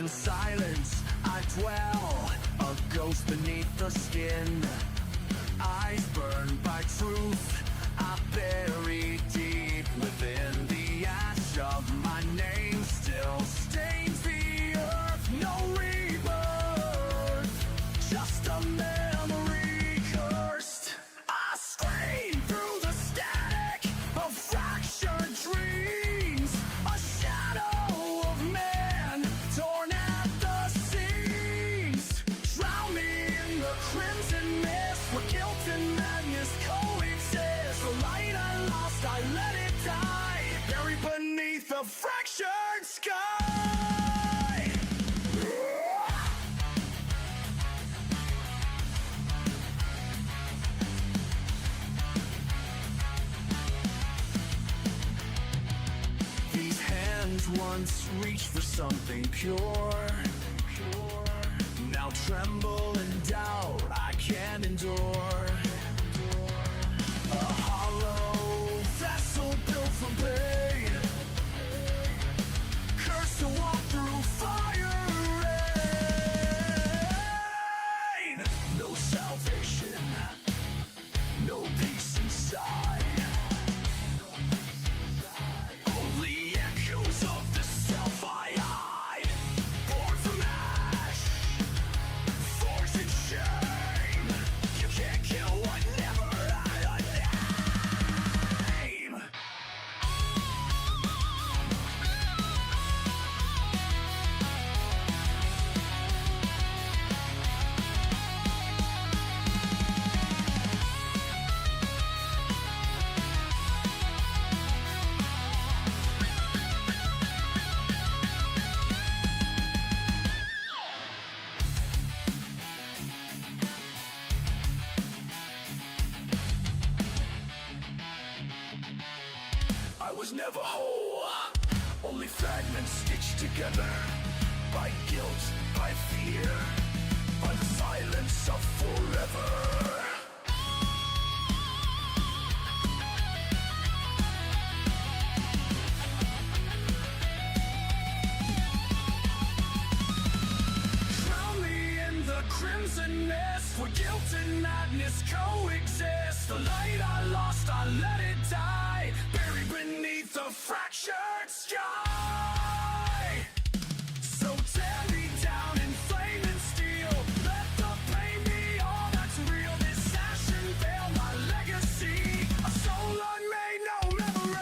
In silence I dwell, a ghost beneath the skin. Eyes burned by truth, I bury deep within. The ash of my name still stains the earth. No rebirth, just a memory cursed. I scream through the static of fractured dreams, a shadow of man torn at the seams. Drown me in the crimson mist where guilt and madness coexist. The light I lost, I let it die, buried beneath a fractured sky. These hands once reached for something pure, now tremble in doubt, I can't endure. A hollow vessel built from pain, cursed to walk through fire and rain. No salvation, no peace inside, only echoes of the self I hide. Born from ash, forged in shame, you can't kill what never had a name. I was never whole, only fragments stitched together by guilt, by fear, by the silence of forever. Drown me in the crimson mist where guilt and madness coexist. The light I lost, I let it die, buried beneath the fractured sky. So tear me down in flame and steel, let the pain be all that's real. This ashen veil, my legacy, a soul unmade, no memory.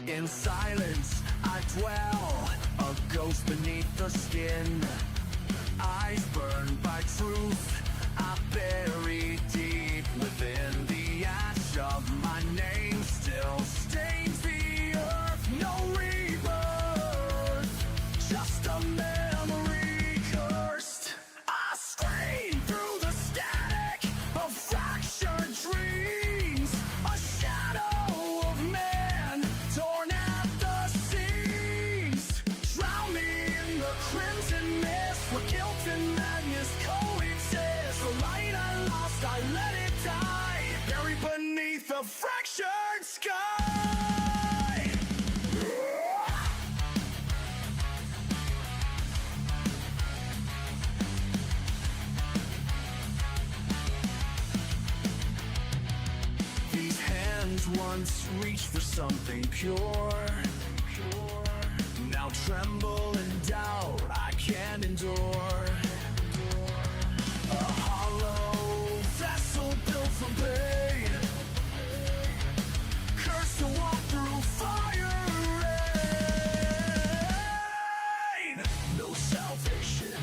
In silence I dwell, a ghost beneath the skin. Eyes burned by truth, I bury deep within. The ash of my name still stains the earth. No rebirth, just a memory cursed. I scream through the static of fractured dreams, a shadow of man torn at the seams. Drown me in the crimson mist where guilt and madness coexist. The light I lost, I let it die, buried beneath a fractured sky. These hands once reached for something pure, now tremble in doubt, I can't endure. A hollow vessel built from pain, cursed to walk through fire and rain. No salvation,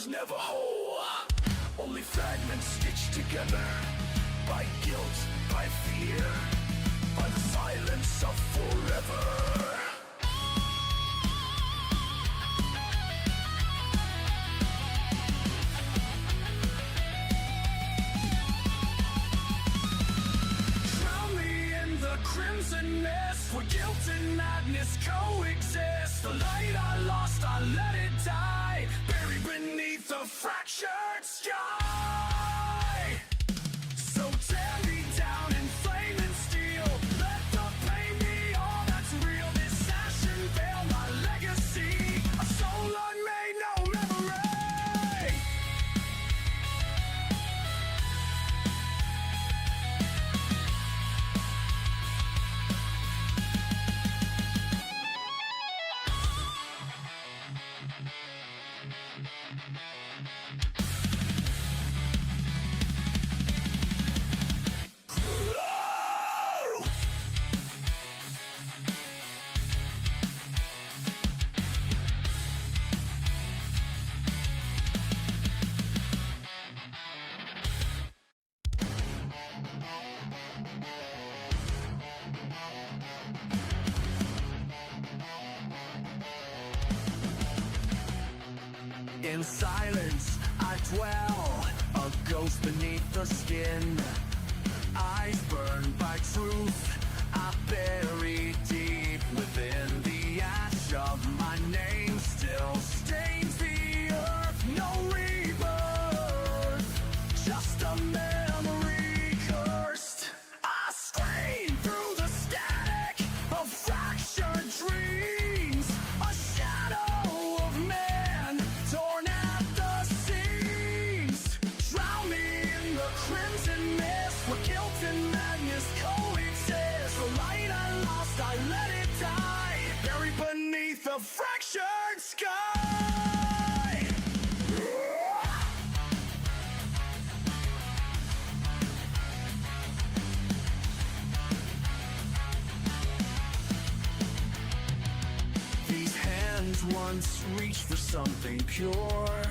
was never whole, only fragments stitched together by guilt, by fear, by the silence of forever. Drown me in the crimson mist where guilt and madness coexist. The light I lost, I let it die, buried beneath the fractured sky. So tear me down in flame and steel. Let the pain be all that's real. This ashen veil, my legacy. A soul unmade, no memory. In silence I dwell, a ghost beneath the skin. Eyes burned by truth, I bury deep within. The ash of my name still stains the earth. No rebirth, just a memory cursed. I strain through the static of fractured dreams. A shadow of man torn at the seams. Drown me in the crimson mist where guilt and madness coexist. The light I lost, I let it die, buried beneath the fractured sky. These hands once reached for something pure,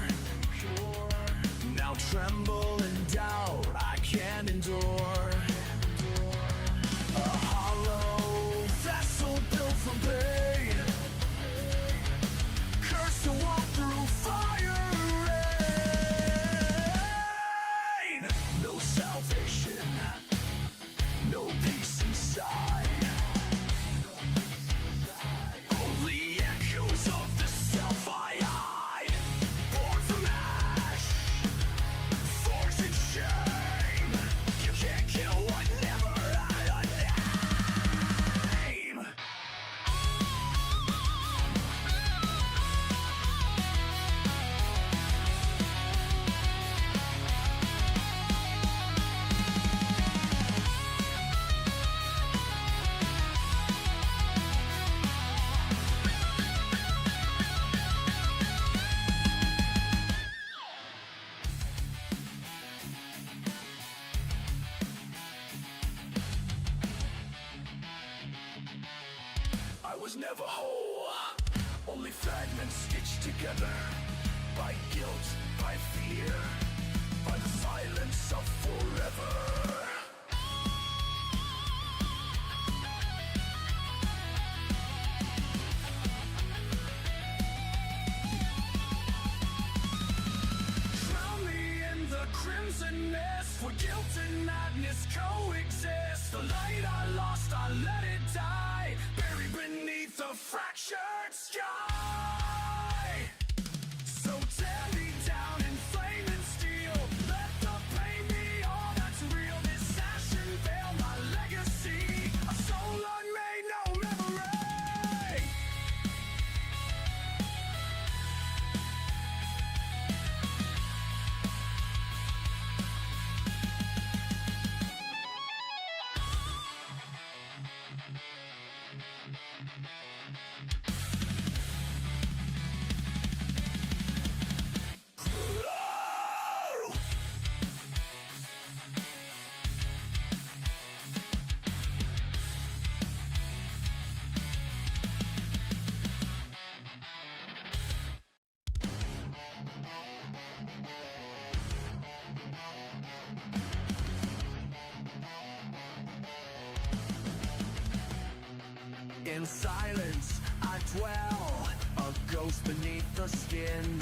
now tremble in doubt, I can't endure. A hollow vessel built from pain, cursed to walk through fire and rain. No salvation, no peace inside. Only echoes of the self I hide. Born from ash, forged in shame. You can't kill what never had a name. I was never whole, only fragments stitched together by guilt, by fear, by the silence of forever. Drown me in the crimson mist where guilt and madness coexist. The light I lost, I let it die, buried beneath the fractured sky. So tear me down in flame and steel. Let the pain be all that's real. This ashen veil, my legacy. A soul unmade, no memory. in silence I dwell, a ghost beneath the skin.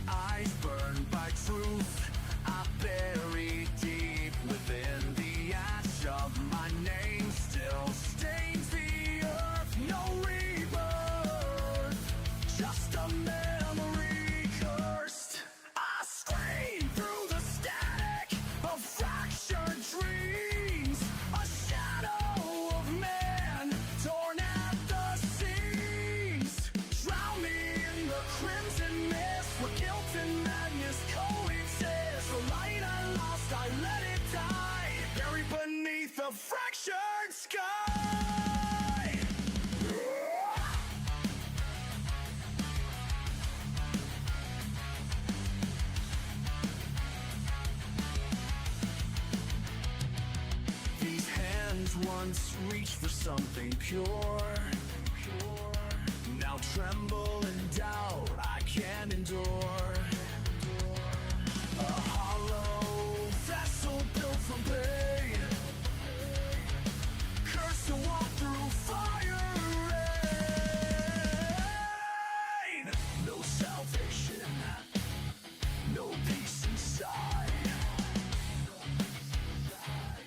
Eyes burned by truth, I bury deep within. The ash of my name still stains the earth. No rebirth, just a memory cursed. I scream through the static of fractured dreams, a shadow of man torn at the seams. Drown me in the crimson mist where guilt and madness coexist. The light I lost, I let it die, buried beneath a fractured sky. These hands once reached for something pure. Now tremble in doubt, I can't endure. A hollow vessel built from pain, cursed to walk through fire and rain. No salvation, no peace inside.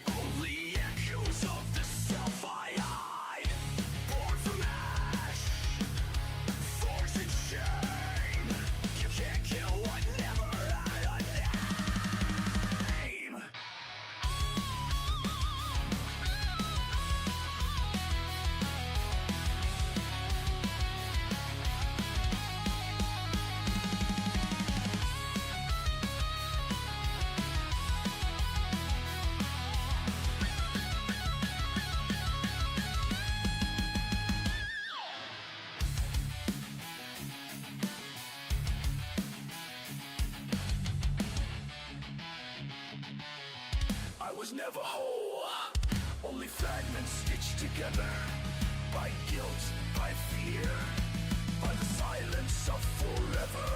Only echoes of the self I hide. Born from ash, forged in shame. You can't kill what never had a name. I was never whole, only fragments stitched together by guilt, by fear, by the silence of forever.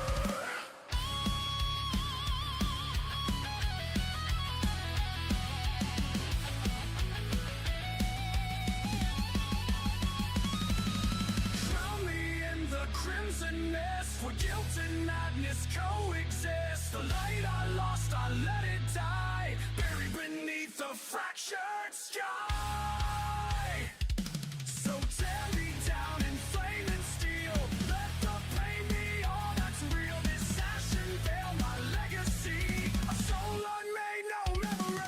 Drown me in the crimson mist where guilt and madness coexist. The light I lost, I let it die, buried beneath the fractured sky. So tear me down in flame and steel. Let the pain be all that's real. This ashen veil, my legacy. A soul unmade, no memory.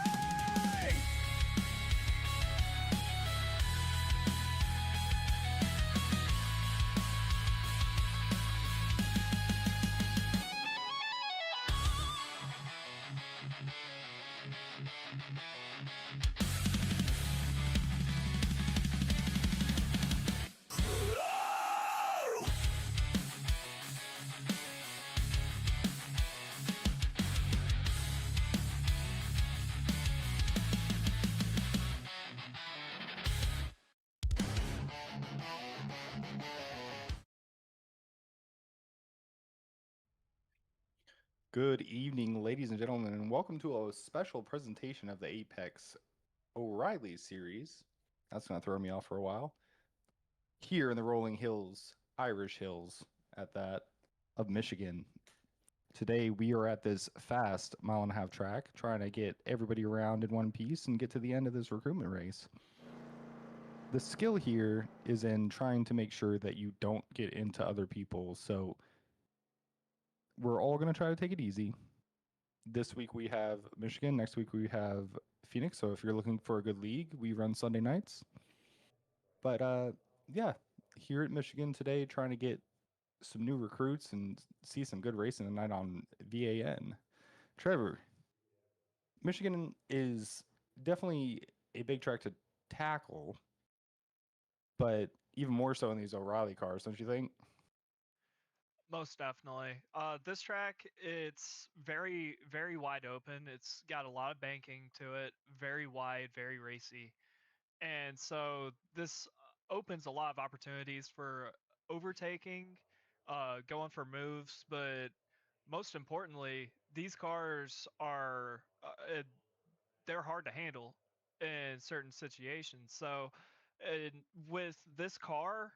Good evening, ladies and gentlemen, and welcome to a special presentation of the Apex O'Reilly series. That's going to throw me off for a while. Here in the rolling hills, Irish Hills, at that, of Michigan. Today we are at this fast mile-and-a-half track, trying to get everybody around in one piece and get to the end of this recruitment race. The skill here is in trying to make sure that you don't get into other people, so we're all going to try to take it easy. This week we have Michigan. Next week we have Phoenix. So if you're looking for a good league, we run Sunday nights. But yeah, here at Michigan today, trying to get some new recruits and see some good racing tonight on VAN. Trevor, Michigan is definitely a big track to tackle, but even more so in these O'Reilly cars, don't you think? Most definitely. This track, it's very, very wide open. It's got a lot of banking to it, very wide, very racy. And so this opens a lot of opportunities for overtaking, going for moves, but most importantly, these cars they're hard to handle in certain situations. So And with this car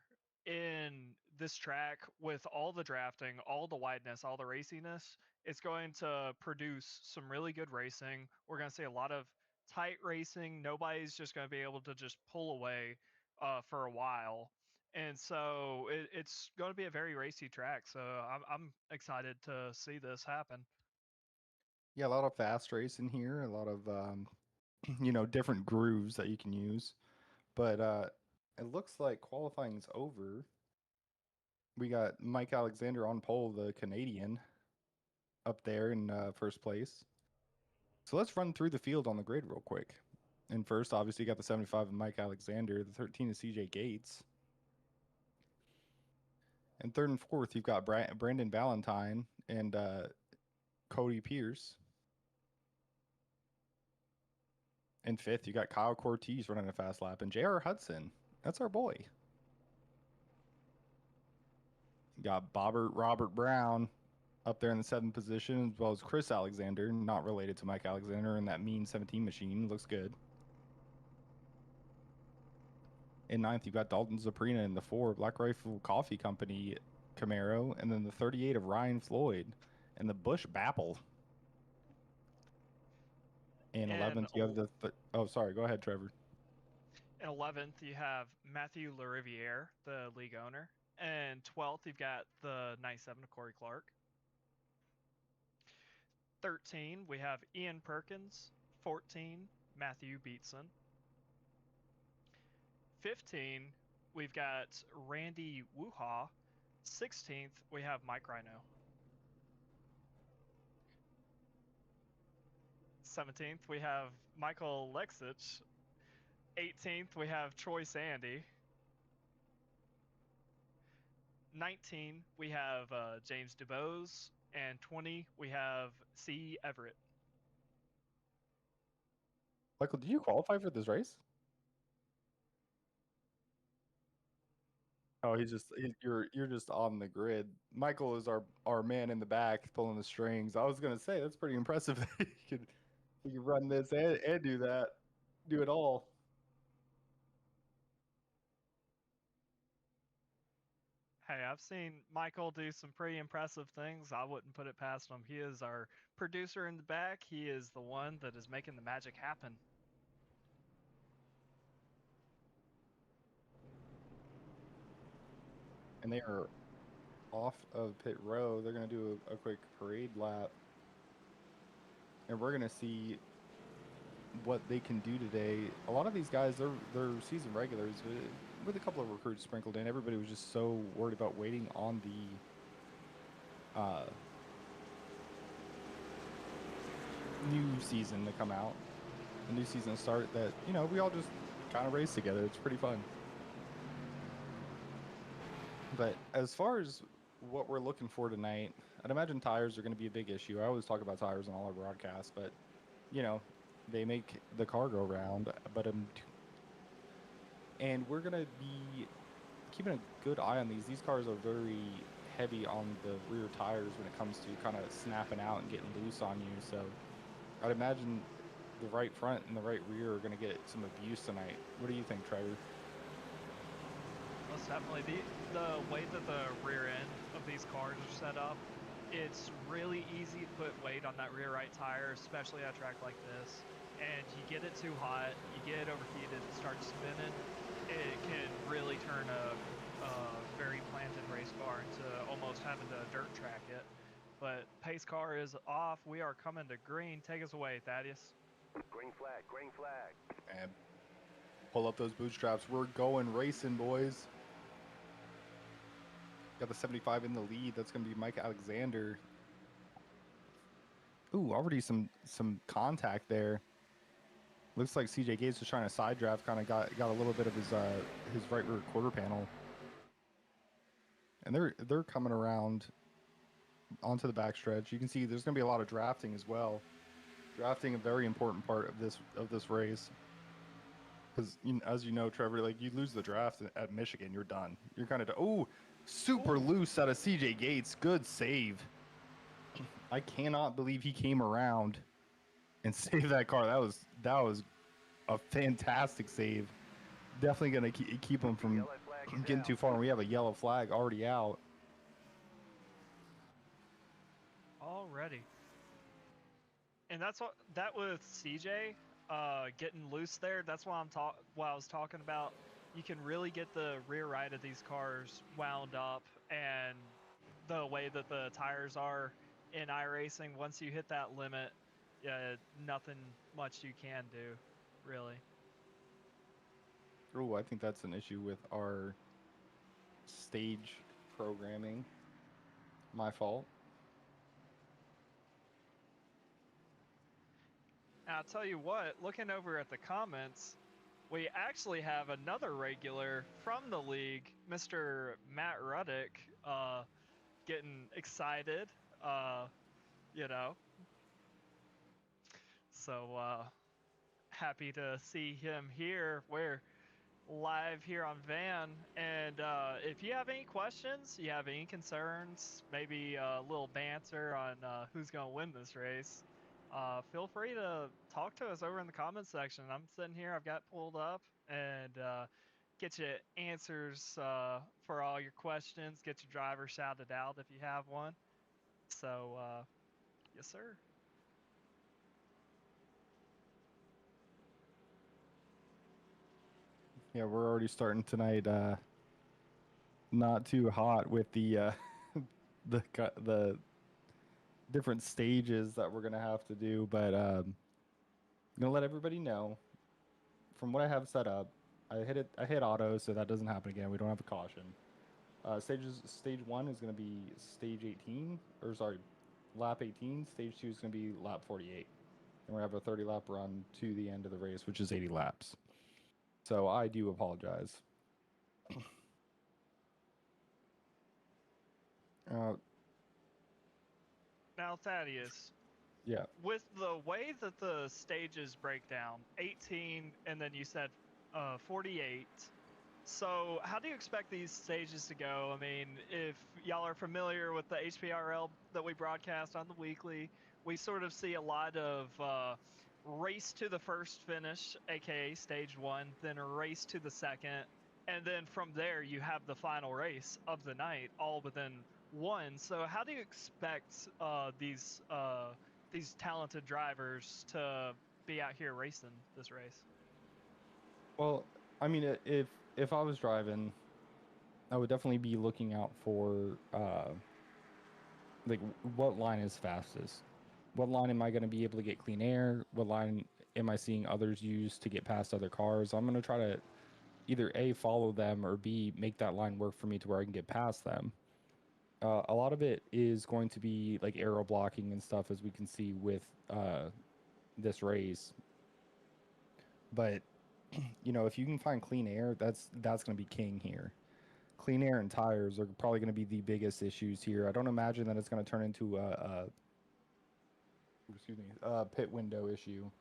in this track, with all the drafting, all the wideness, all the raciness, it's going to produce some really good racing. We're going to see a lot of tight racing. Nobody's just going to be able to just pull away for a while. And so it's going to be a very racy track. So I'm excited to see this happen. Yeah, a lot of fast racing here, a lot of different grooves that you can use. But it looks like qualifying's over. We got Mike Alexander on pole, the Canadian, up there in first place. So let's run through the field on the grid real quick. And first, obviously, you got the 75 of Mike Alexander, the 13 is CJ Gates. And third and fourth, you've got Brandon Valentine and Cody Pierce. And fifth, you got Kyle Cortez running a fast lap, and J.R. Hudson. That's our boy. You got Robert Brown up there in the seventh position, as well as Chris Alexander, not related to Mike Alexander, and that mean 17 machine. Looks good. In ninth, you've got Dalton Zaprina in the 4, Black Rifle Coffee Company Camaro, and then the 38 of Ryan Floyd, and the Bush Bapple. In 11th, you have the... oh, sorry. Go ahead, Trevor. In 11th, you have Matthew Lariviere, the league owner. And 12th, you've got the 97 of Corey Clark. 13, we have Ian Perkins. 14, Matthew Beatson. 15, we've got Randy Wuha. 16th, we have Mike Rhino. 17th, we have Michael Lexich. 18th, we have Troy Sandy. 19, we have James DuBose. And 20, we have C. Everett. Michael, did you qualify for this race? Oh, you're just on the grid. Michael is our man in the back pulling the strings. I was gonna say that's pretty impressive that he could run this and do that, do it all. Hey, I've seen Michael do some pretty impressive things. I wouldn't put it past him. He is our producer in the back. He is the one that is making the magic happen. And they are off of pit row. They're gonna do a quick parade lap, and we're gonna see what they can do today. A lot of these guys, they're season regulars, with a couple of recruits sprinkled in. Everybody was just so worried about waiting on the new season to come out, the new season to start, that we all just kind of race together. It's pretty fun. But as far as what we're looking for tonight, I'd imagine tires are going to be a big issue. I always talk about tires on all our broadcasts, but they make the car go round. But and we're going to be keeping a good eye on these. These cars are very heavy on the rear tires when it comes to kind of snapping out and getting loose on you. So I'd imagine the right front and the right rear are going to get some abuse tonight. What do you think, Trevor? Most definitely. The way that the rear end of these cars are set up, it's really easy to put weight on that rear right tire, especially at a track like this. And you get it too hot, you get it overheated, it starts spinning. It can really turn a very planted race car into almost having to dirt track it. But pace car is off. We are coming to green. Take us away, Thaddeus. Green flag, green flag. And pull up those bootstraps. We're going racing, boys. Got the 75 in the lead. That's going to be Mike Alexander. Ooh, already some contact there. Looks like CJ Gates was trying to side draft. Kind of got a little bit of his right rear quarter panel. And they're coming around onto the backstretch. You can see there's going to be a lot of drafting as well. Drafting, a very important part of this race. Because as you know, Trevor, like, you lose the draft at Michigan, you're done. You're kind of super loose out of CJ Gates. Good save. I cannot believe he came around and saved that car. That was a fantastic save definitely gonna keep them from Yellow flag is getting out. too far. And we have a yellow flag already out. Already. And that's what that with CJ getting loose there. That's why what I was talking about. You can really get the rear right of these cars wound up, and the way that the tires are in iRacing, once you hit that limit, nothing much you can do, really. Oh, I think that's an issue with our stage programming. My fault. Now, I'll tell you what, looking over at the comments, we actually have another regular from the league, Mr. Matt Ruddick, getting excited, uh, you know. So happy to see him here. We're live here on Van, and if you have any questions, you have any concerns, maybe a little banter on who's going to win this race, feel free to talk to us over in the comments section. I'm sitting here, I've got pulled up, and get you answers for all your questions, get your driver shouted out if you have one. So, yes, sir. Yeah, we're already starting tonight. Not too hot with the the different stages that we're gonna have to do, but I'm gonna let everybody know from what I have set up. I hit auto, so that doesn't happen again. We don't have a caution. Stage 1 is gonna be stage 18, or sorry, lap 18. Stage 2 is gonna be lap 48, and we're gonna have a 30 lap run to the end of the race, which is 80 laps. So I do apologize. Uh, Now, Thaddeus, yeah. with the way that the stages break down, 18 and then you said 48. So how do you expect these stages to go? I mean, if y'all are familiar with the HPRL that we broadcast on the weekly, we sort of see a lot of race to the first finish, aka stage 1, then a race to the second, and then from there you have the final race of the night, all within one. So how do you expect these talented drivers to be out here racing this race? Well, I mean, if I was driving, I would definitely be looking out for like what line is fastest. What line am I going to be able to get clean air? What line am I seeing others use to get past other cars? I'm going to try to either A, follow them, or B, make that line work for me to where I can get past them. A lot of it is going to be like aero blocking and stuff, as we can see with this race. But you know, if you can find clean air, that's going to be king here. Clean air and tires are probably going to be the biggest issues here. I don't imagine that it's going to turn into a pit window issue,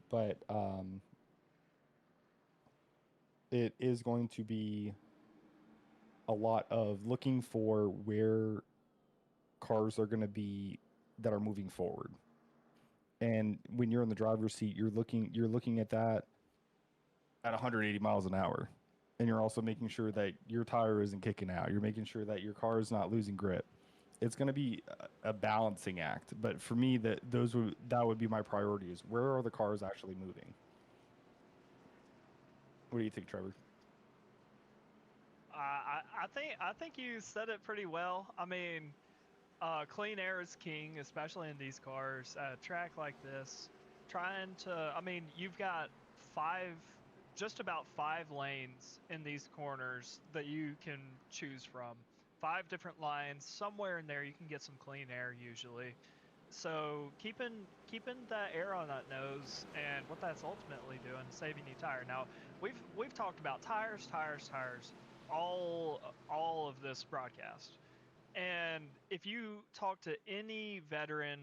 but it is going to be a lot of looking for where cars are going to be that are moving forward. And when you're in the driver's seat, you're looking at that at 180 miles an hour, and you're also making sure that your tire isn't kicking out. You're making sure that your car is not losing grip. It's going to be a balancing act, but for me, that would be my priority: is where are the cars actually moving? What do you think, Trevor? I think you said it pretty well. I mean, clean air is king, especially in these cars. At a track like this, I mean, you've got five, just about 5 lanes in these corners that you can choose from. 5 different lines. Somewhere in there, you can get some clean air usually. So keeping that air on that nose, and what that's ultimately doing, saving you tire. Now we've talked about tires, all of this broadcast. And if you talk to any veteran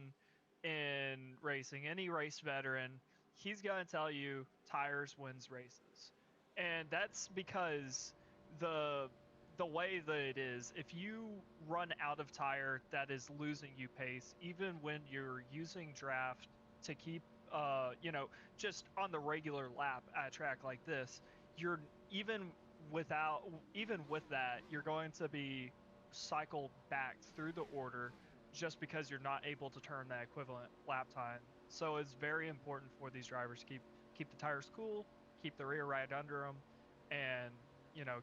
in racing, any race veteran, he's going to tell you tires wins races. And that's because the the way that it is, if you run out of tire, that is losing you pace, even when you're using draft to keep, just on the regular lap at a track like this, you're even even with that, you're going to be cycled back through the order just because you're not able to turn that equivalent lap time. So it's very important for these drivers to keep the tires cool, keep the rear right under them, and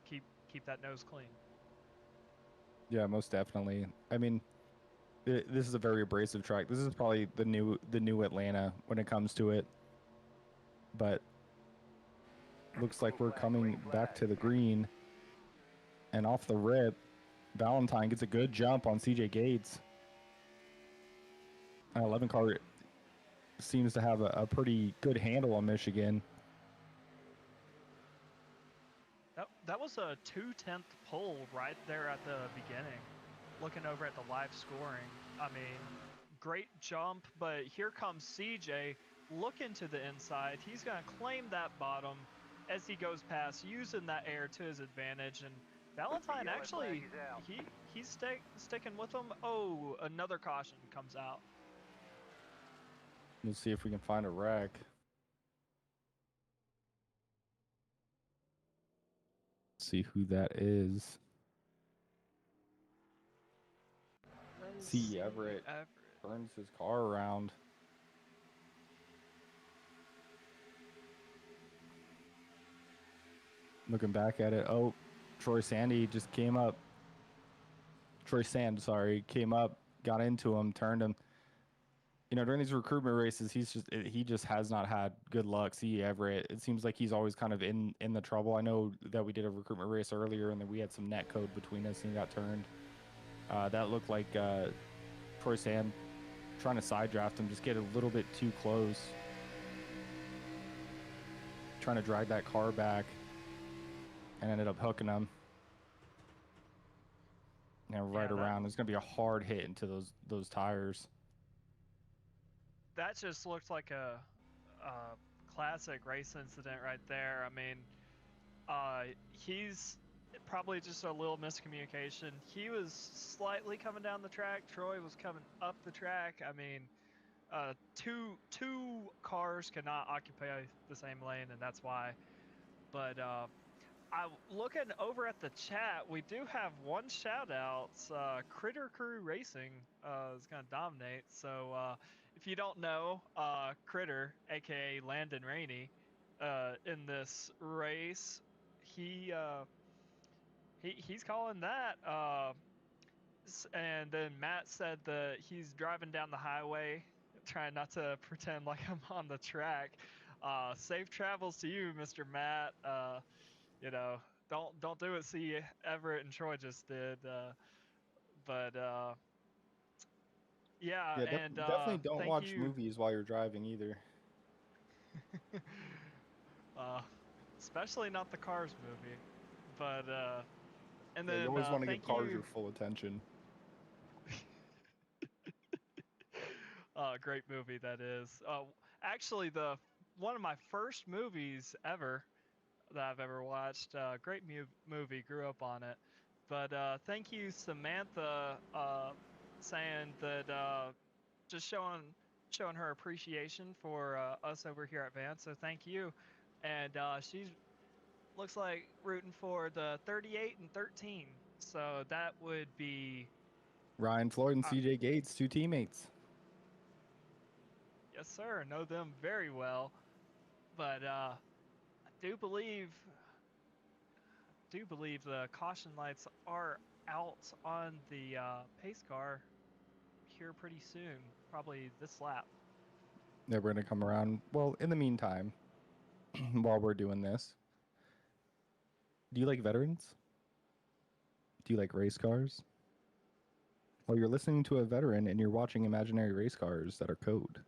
keep that nose clean. Yeah, most definitely. I mean, this is a very abrasive track. This is probably the new Atlanta when it comes to it. But looks like we're coming back to the green, and off the rip, Valentine gets a good jump on CJ Gates. 11 car seems to have a pretty good handle on Michigan. That was a 2/10 pull right there at the beginning. Looking over at the live scoring, I mean, great jump, but here comes CJ looking to the inside. He's going to claim that bottom as he goes past, using that air to his advantage. And Valentine Yellow actually, flag is out. he's sticking with him. Oh, another caution comes out. Let's see if we can find a wreck. See who that is. C. Everett turns his car around. Looking back at it, oh, Troy Sandy just came up. Troy Sand, sorry, came up, got into him, turned him. You know, during these recruitment races, he just has not had good luck. C. Everett, it seems like he's always kind of in the trouble. I know that we did a recruitment race earlier, and then we had some net code between us, and he got turned. That looked like Troy Sand trying to side draft him, just get a little bit too close, trying to drag that car back, and ended up hooking him. And right around, it's gonna be a hard hit into those tires. That just looked like a classic race incident right there. I mean, he's probably just a little miscommunication. He was slightly coming down the track. Troy was coming up the track. I mean, two cars cannot occupy the same lane, and that's why. But I'm looking over at the chat. We do have one shout out. Critter Crew Racing is going to dominate. So if you don't know, Critter, aka Landon Rainey, in this race, he's calling that. And then Matt said that he's driving down the highway, trying not to pretend like I'm on the track. Safe travels to you, Mr. Matt. You know, don't do what C. Everett and Troy just did. Yeah, and definitely don't thank watch you. movies while you're driving either. Especially not the Cars movie. But and then You always want to give thank cars you. your full attention. Great movie that is. Actually, one of my first movies ever that I've ever watched. Great movie. Grew up on it. But thank you, Samantha, saying that just showing her appreciation for us over here at Vance. So thank you. And she's looks like rooting for the 38 and 13. So that would be Ryan Floyd and CJ Gates, two teammates. yes, sir. Know them very well. But I do believe the caution lights are out on the pace car here pretty soon, probably this lap. They're going to come around. Well, in the meantime, while we're doing this, do you like veterans? Do you like race cars? Well, you're listening to a veteran and you're watching imaginary race cars that are code.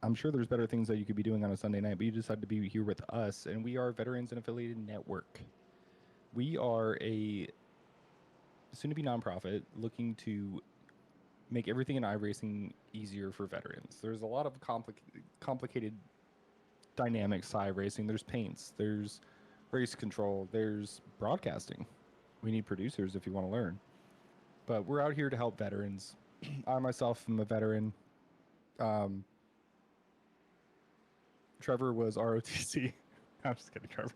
I'm sure there's better things that you could be doing on a Sunday night, but you decided to be here with us, and we are Veterans and Affiliated Network. We are a soon-to-be nonprofit looking to make everything in iRacing easier for veterans. There's a lot of complicated dynamics to iRacing. There's paints, there's race control, there's broadcasting. We need producers if you want to learn. But we're out here to help veterans. I myself am a veteran. Trevor was ROTC. I'm just kidding, Trevor.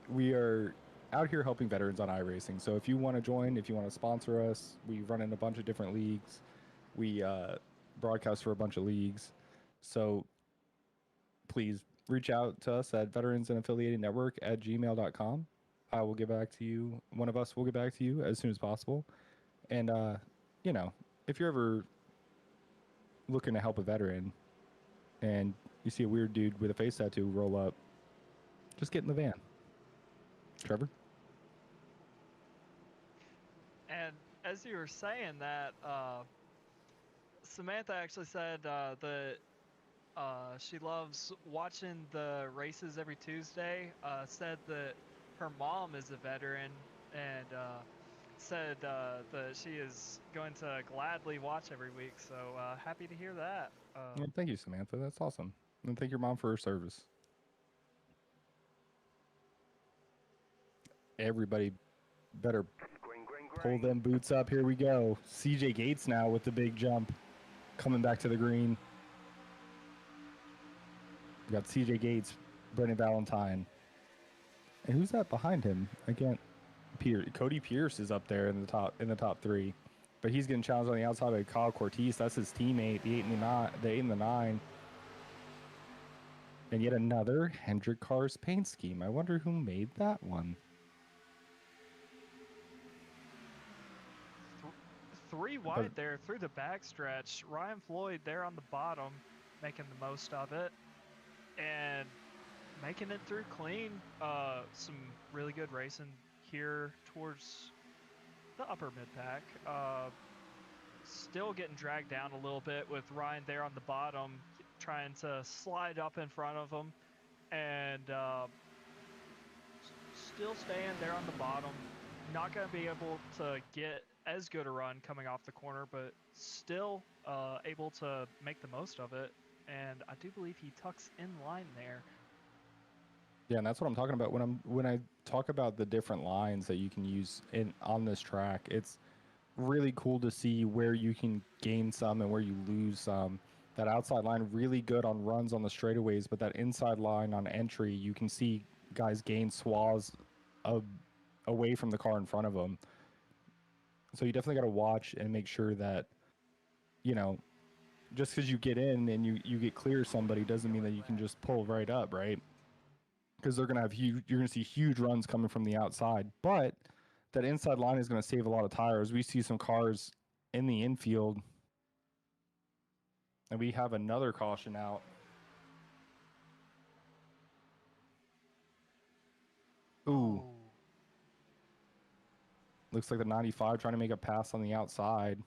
We are out here helping veterans on iRacing. So if you want to join, if you want to sponsor us, we run in a bunch of different leagues. We broadcast for a bunch of leagues. So please reach out to us at veteransandaffiliatednetwork@gmail.com. I will get back to you. One of us will get back to you as soon as possible. And, you know, if you're ever looking to help a veteran and you see a weird dude with a face tattoo roll up, just get in the van. Trevor? And as you were saying that, Samantha actually said that she loves watching the races every Tuesday. Said that her mom is a veteran and said that she is going to gladly watch every week. So happy to hear that. Yeah, thank you, Samantha. That's awesome. And thank your mom for her service. Everybody better Green, green, pull green. them boots up. Here we go. CJ Gates now with the big jump. Coming back to the green. We got CJ Gates, Brendan Valentine. And who's that behind him? Again, Cody Pierce is up there in the top three. But he's getting challenged on the outside by Kyle Cortez. That's his teammate, the 8 and the 9. And yet another Hendrick Cars paint scheme. I wonder who made that one. Three wide there through the backstretch. Ryan Floyd there on the bottom, making the most of it. And making it through clean. Some really good racing here towards the upper mid-pack. Still getting dragged down a little bit with Ryan there on the bottom, trying to slide up in front of him. And still staying there on the bottom. Not going to be able to get as good a run coming off the corner, but still able to make the most of it. And I do believe he tucks in line there. Yeah, and that's what I'm talking about when I talk about the different lines that you can use on this track. It's really cool to see where you can gain some and where you lose some. That outside line really good on runs on the straightaways, but that inside line on entry, you can see guys gain swaths away from the car in front of them. So you definitely got to watch and make sure that, you know, just because you get in and you get clear somebody doesn't mean that you can just pull right up, right? Because they're going to have you're going to see huge runs coming from the outside. But that inside line is going to save a lot of tires. We see some cars in the infield. And we have another caution out. Ooh. Oh. Looks like the 95 trying to make a pass on the outside.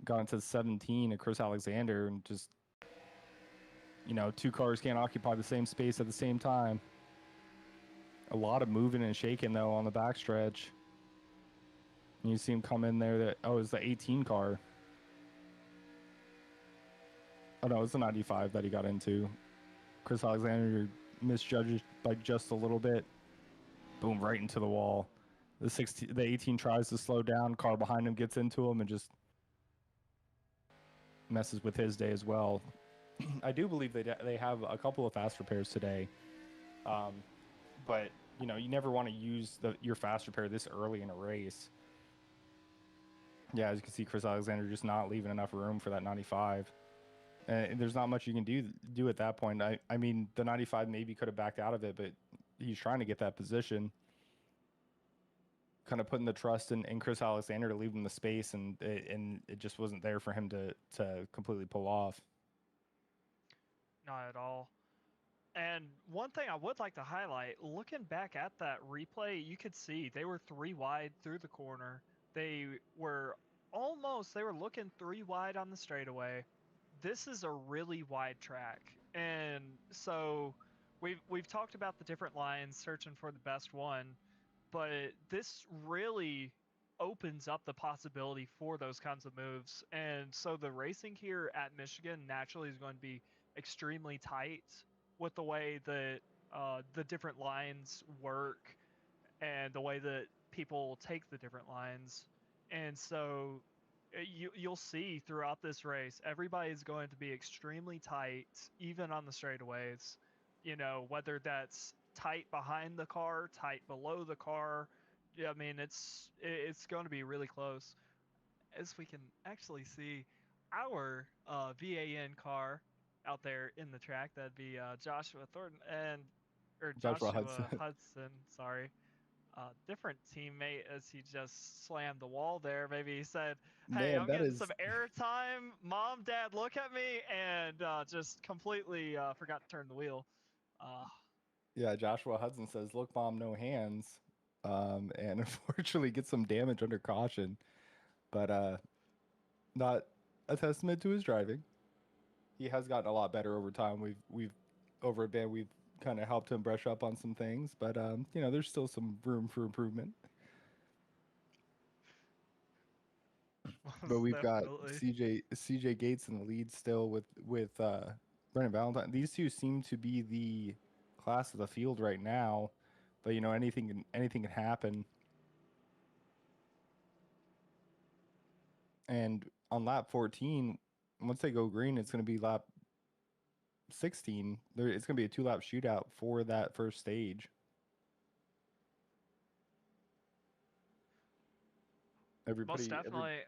Got into 17 at Chris Alexander and just, you know, two cars can't occupy the same space at the same time. A lot of moving and shaking, though, on the backstretch. And you see him come in there. It's the 18 car. Oh, no, it's the 95 that he got into. Chris Alexander misjudged by just a little bit. Boom, right into the wall. The 18 tries to slow down. Car behind him gets into him and just messes with his day as well. I do believe they have a couple of fast repairs today. But, you know, you never want to use your fast repair this early in a race. Yeah, as you can see, Chris Alexander just not leaving enough room for that 95. And there's not much you can do at that point. I mean, the 95 maybe could have backed out of it, but he's trying to get that position. Kind of putting the trust in Chris Alexander to leave him the space, and it just wasn't there for him to completely pull off. Not at all. And one thing I would like to highlight, looking back at that replay, you could see they were 3 wide through the corner. They were looking 3 wide on the straightaway. This is a really wide track. And so we've talked about the different lines, searching for the best one, but this really opens up the possibility for those kinds of moves. And so the racing here at Michigan naturally is going to be extremely tight with the way that the different lines work and the way that people take the different lines. And so you'll see throughout this race, everybody is going to be extremely tight, even on the straightaways. whether that's tight behind the car, tight below the car. Yeah, I mean, it's going to be really close. As we can actually see our VAN car out there in the track, that'd be Joshua Thornton or Joshua Hudson. Joshua Hudson, sorry. Different teammate as he just slammed the wall there. Maybe he said, "Hey, Man, I'm that getting is some airtime. Mom, Dad, look at me," and just completely forgot to turn the wheel. Uh, yeah. Joshua Hudson says, "Look, Mom, no hands," and unfortunately gets some damage under caution, but not a testament to his driving. He has gotten a lot better over time. We've over a bit we've kind of helped him brush up on some things, but there's still some room for improvement. But most we've got definitely. CJ Gates in the lead still with Brendan Valentine. These two seem to be the class of the field right now, but anything can happen. And on lap 14, once they go green, it's going to be lap 16. It's going to be a 2-lap shootout for that first stage. Most definitely.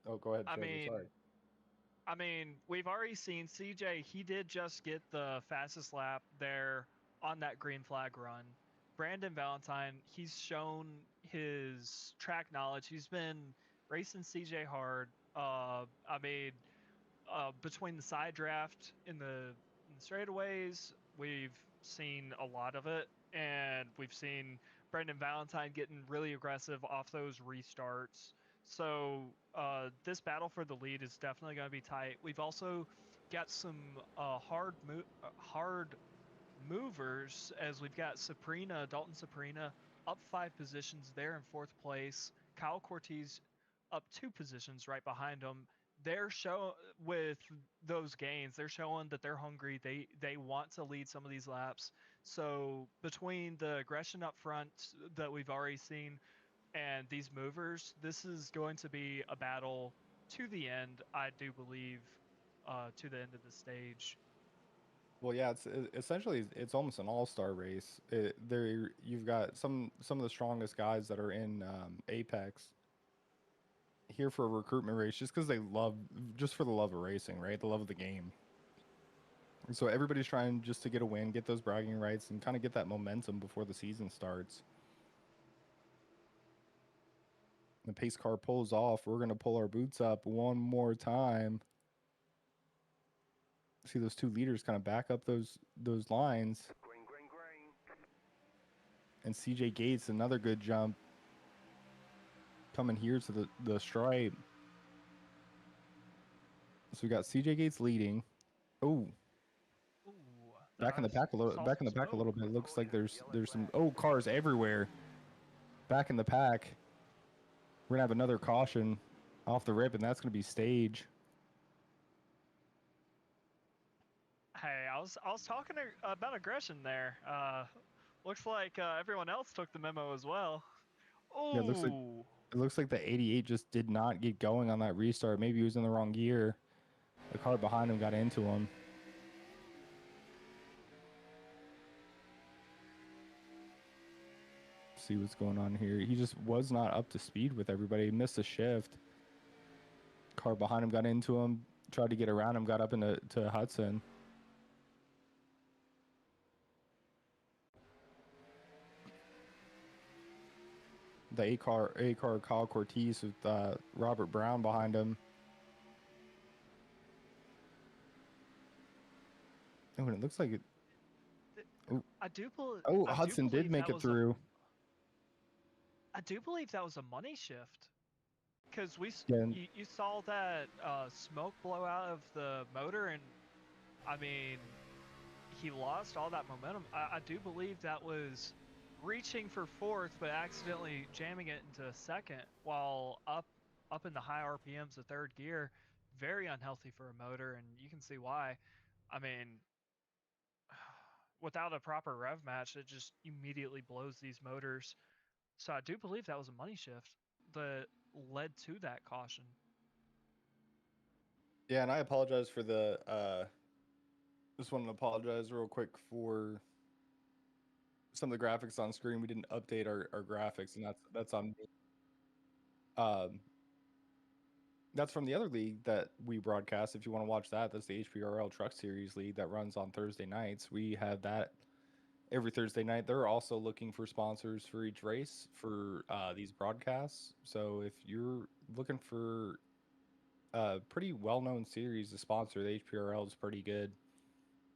Oh, go ahead, I Trevor. mean, Sorry. we've already seen CJ. He did just get the fastest lap there on that green flag run. Brandon Valentine, he's shown his track knowledge. He's been racing CJ hard. Between the side draft in the straightaways, we've seen a lot of it, and we've seen Brendan Valentine getting really aggressive off those restarts. So this battle for the lead is definitely going to be tight. We've also got some hard movers, as we've got Dalton Saprina up 5 positions there in 4th place. Kyle Cortez up 2 positions right behind him. They're show with those gains. They're showing that they're hungry. They want to lead some of these laps. So between the aggression up front that we've already seen and these movers, this is going to be a battle to the end. I do believe to the end of the stage. Well, yeah, essentially it's almost an all-star race. There you've got some of the strongest guys that are in Apex here for a recruitment race just because just for the love of racing, right? The love of the game. And so everybody's trying just to get a win, get those bragging rights, and kind of get that momentum before the season starts. The pace car pulls off. We're going to pull our boots up one more time. See those two leaders kind of back up those lines. Green, green, green. And CJ Gates, another good jump. Coming here to the stripe. So we got CJ Gates leading. Oh, Ooh, back in the pack a little. saw Back in some the pack a little smoke. bit. Looks like there's some cars everywhere. Back in the pack. We're gonna have another caution off the rip, and that's gonna be stage. Hey, I was talking about aggression there. Looks like everyone else took the memo as well. Yeah, Ooh, it looks like the 88 just did not get going on that restart. Maybe he was in the wrong gear. The car behind him got into him. See what's going on here. He just was not up to speed with everybody. He missed a shift. Car behind him got into him. Tried to get around him. Got up into Hudson. The A car Kyle Cortez with Robert Brown behind him. Oh, and it looks like it. I do believe. Oh, Hudson did make it through. I do believe that was a money shift, because Yeah. you saw that smoke blow out of the motor, and I mean, he lost all that momentum. I do believe that was reaching for 4th, but accidentally jamming it into 2nd while up in the high RPMs of 3rd gear. Very unhealthy for a motor, and you can see why. I mean, without a proper rev match, it just immediately blows these motors. So I do believe that was a money shift that led to that caution. Yeah, and I apologize for the Just wanted to apologize real quick for some of the graphics on screen. We didn't update our graphics, and that's on me. That's from the other league that we broadcast. If you want to watch that, that's the HPRL Truck Series League that runs on Thursday nights. We have that every Thursday night. They're also looking for sponsors for each race for these broadcasts. So if you're looking for a pretty well-known series to sponsor, the HPRL is pretty good.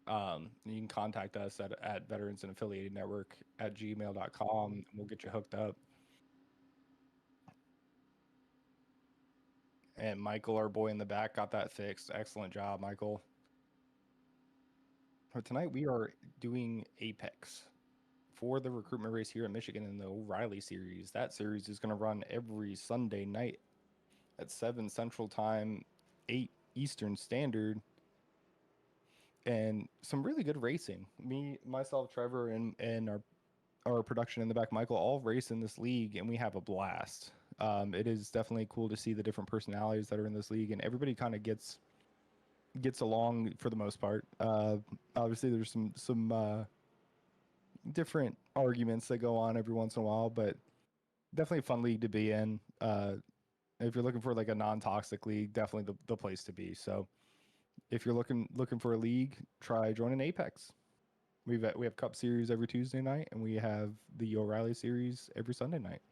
You can contact us at Veterans and Affiliated Network at gmail.com, and we'll get you hooked up. And Michael, our boy in the back, got that fixed. Excellent job, Michael. For tonight, we are doing Apex for the recruitment race here in Michigan in the O'Reilly series. That series is going to run every Sunday night at 7 Central Time, 8 Eastern Standard. And some really good racing. Me, myself, Trevor, and our production in the back, Michael, all race in this league, and we have a blast. It is definitely cool to see the different personalities that are in this league, and everybody kind of gets along for the most part. Obviously, there's some different arguments that go on every once in a while, but definitely a fun league to be in. If you're looking for like a non-toxic league, definitely the place to be. So if you're looking for a league, try joining Apex. We have Cup Series every Tuesday night, and we have the O'Reilly Series every Sunday night.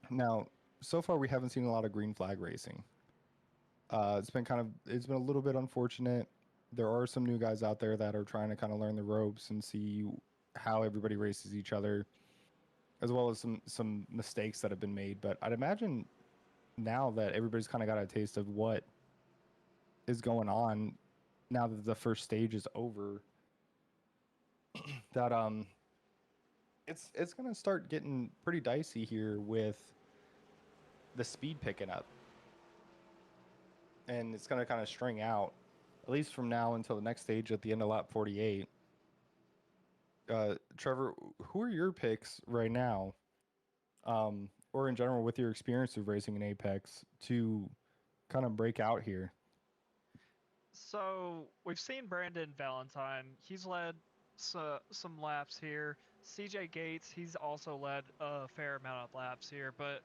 Now, so far we haven't seen a lot of green flag racing. It's been a little bit unfortunate. There are some new guys out there that are trying to kind of learn the ropes and see how everybody races each other, as well as some mistakes that have been made. But I'd imagine now that everybody's kind of got a taste of what is going on, now that the first stage is over, that it's gonna start getting pretty dicey here with the speed picking up, and it's gonna kind of string out, at least from now until the next stage at the end of lap 48. Trevor, who are your picks right now, or in general with your experience of racing in Apex, to kind of break out here? So we've seen Brandon Valentine. He's led some laps here. CJ Gates, he's also led a fair amount of laps here. But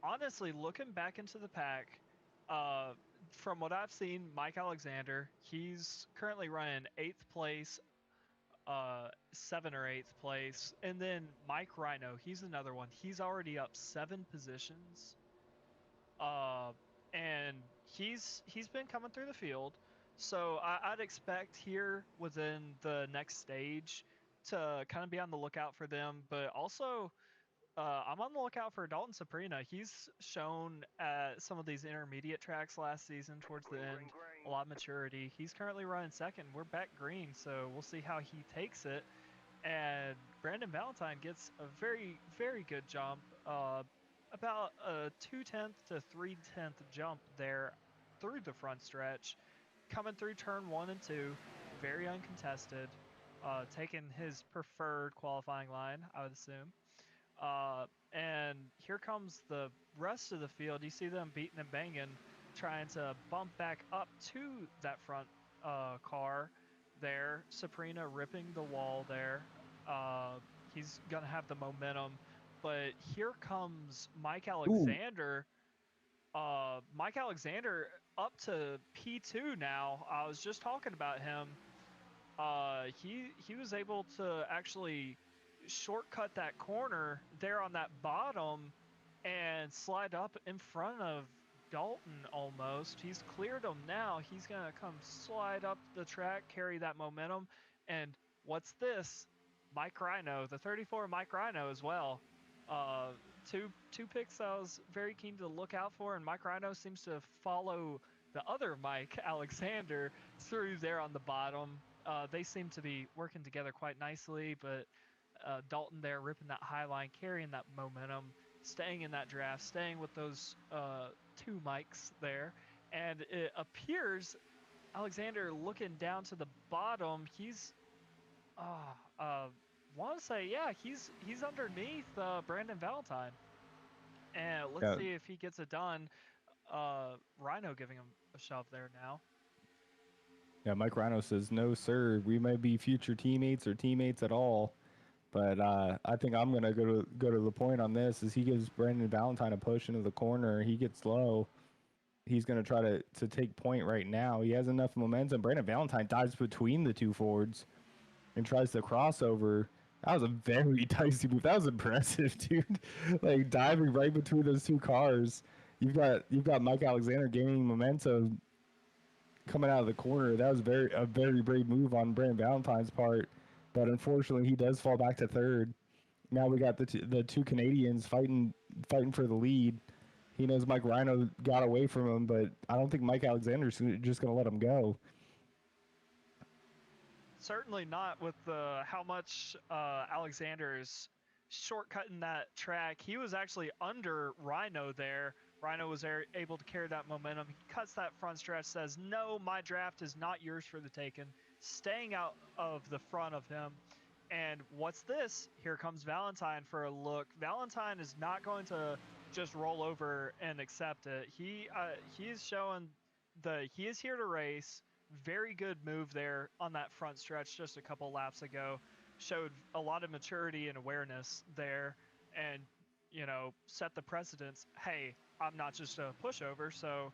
honestly, looking back into the pack, from what I've seen, Mike Alexander, he's currently running 8th place, 7th or 8th place. And then Mike Rhino, he's another one. He's already up 7 positions. And he's been coming through the field. So I'd expect here within the next stage to kind of be on the lookout for them. But also, I'm on the lookout for Dalton Saprina. He's shown at some of these intermediate tracks last season towards the end a lot of maturity. He's currently running 2nd. We're back green, so we'll see how he takes it. And Brandon Valentine gets a very, very good jump. About a 2/10 to 3/10 jump there through the front stretch, coming through turn 1 and 2, very uncontested, taking his preferred qualifying line, I would assume. And here comes the rest of the field. You see them beating and banging, trying to bump back up to that front car there. Saprina ripping the wall there. He's going to have the momentum. But here comes Mike Alexander. Mike Alexander up to P2 now. I was just talking about him. He was able to actually shortcut that corner there on that bottom and slide up in front of Dalton almost. He's cleared him now. He's going to come slide up the track, carry that momentum. And what's this? Mike Rhino, the 34 Mike Rhino as well. Two picks I was very keen to look out for, and Mike Rhino seems to follow the other Mike Alexander through there on the bottom. They seem to be working together quite nicely, but Dalton there ripping that high line, carrying that momentum, staying in that draft, staying with those 2 mics there. And it appears Alexander looking down to the bottom, he's want to say, yeah, he's underneath Brandon Valentine. And let's see if he gets it done. Rhino giving him a shove there now. Yeah, Mike Rhino says, no, sir. We may be future teammates or teammates at all. But I think I'm gonna go to the point on this. As he gives Brandon Valentine a push into the corner, he gets low. He's gonna try to take point right now. He has enough momentum. Brandon Valentine dives between the two Fords and tries to crossover. That was a very dicey move. That was impressive, dude. Like diving right between those two cars. You've got Mike Alexander gaining momentum coming out of the corner. That was a very brave move on Brandon Valentine's part, but unfortunately he does fall back to third. Now we got the two Canadians fighting for the lead. He knows Mike Rhino got away from him, but I don't think Mike Alexander's just gonna let him go. Certainly not with how much Alexander is shortcutting that track. He was actually under Rhino there. Rhino was able to carry that momentum. He cuts that front stretch, says, no, my draft is not yours for the taking, staying out of the front of him. And what's this? Here comes Valentine for a look. Valentine is not going to just roll over and accept it. He's showing he is here to race. Very good move there on that front stretch just a couple laps ago. Showed a lot of maturity and awareness there, and set the precedence. Hey, I'm not just a pushover, so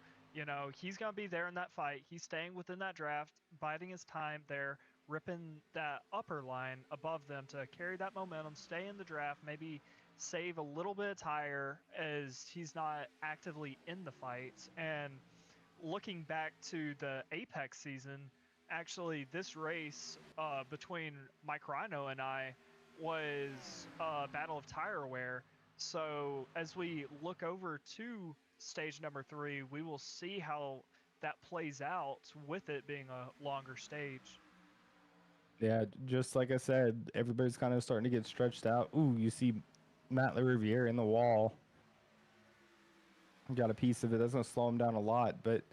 he's gonna be there in that fight. He's staying within that draft, biding his time there, ripping that upper line above them to carry that momentum, stay in the draft, maybe save a little bit of tire as he's not actively in the fight. And looking back to the Apex season, actually this race between Mike Rhino and I was a battle of tire wear. So as we look over to stage number 3, we will see how that plays out with it being a longer stage. Yeah, just like I said, everybody's kind of starting to get stretched out. Ooh, you see Matt LaRiviere in the wall. Got a piece of it. That's gonna slow him down a lot, but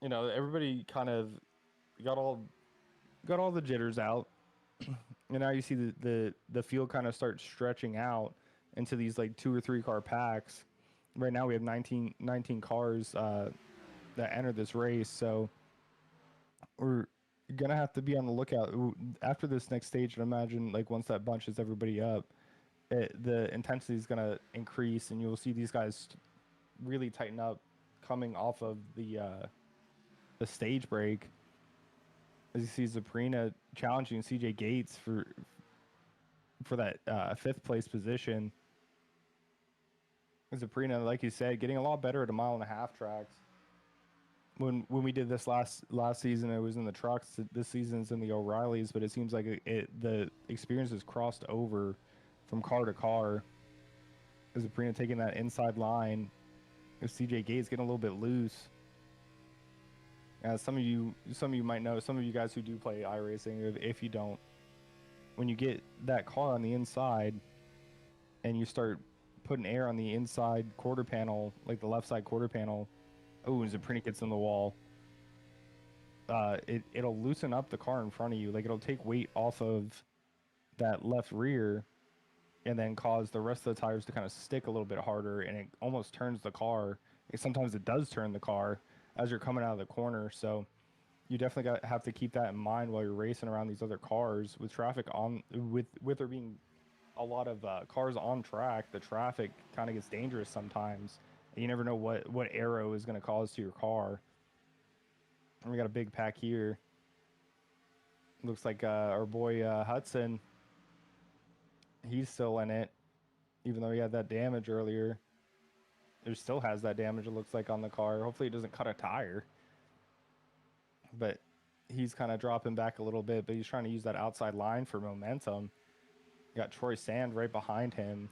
everybody kind of got all the jitters out, and now you see the field kind of start stretching out into these like 2 or 3 car packs. Right now we have 19 cars that enter this race, so we're gonna have to be on the lookout after this next stage. And imagine like once that bunches everybody up, the intensity is gonna increase, and you'll see these guys really tighten up coming off of the stage break. As you see Zaprina challenging CJ Gates for that 5th place position. Zaprina, like you said, getting a lot better at 1.5 mile tracks. When we did this last season, it was in the trucks. This season's in the O'Reillys, but it seems like the experience has crossed over from car to car. Zaprina taking that inside line. CJ Gates getting a little bit loose. Some of you might know, some of you guys who do play iRacing, if you don't, when you get that car on the inside and you start putting air on the inside quarter panel, like the left side quarter panel, Zaprina gets in the wall. It'll loosen up the car in front of you. Like it'll take weight off of that left rear and then cause the rest of the tires to kind of stick a little bit harder, and it almost turns the car. Sometimes it does turn the car as you're coming out of the corner. So you definitely have to keep that in mind while you're racing around these other cars with traffic on, with there being a lot of cars on track. The traffic kind of gets dangerous sometimes, and you never know what arrow is going to cause to your car. And we got a big pack here. Looks like our boy Hudson, he's still in it, even though he had that damage earlier. It still has that damage, it looks like, on the car. Hopefully it doesn't cut a tire. But he's kind of dropping back a little bit, but he's trying to use that outside line for momentum. You got Troy Sand right behind him,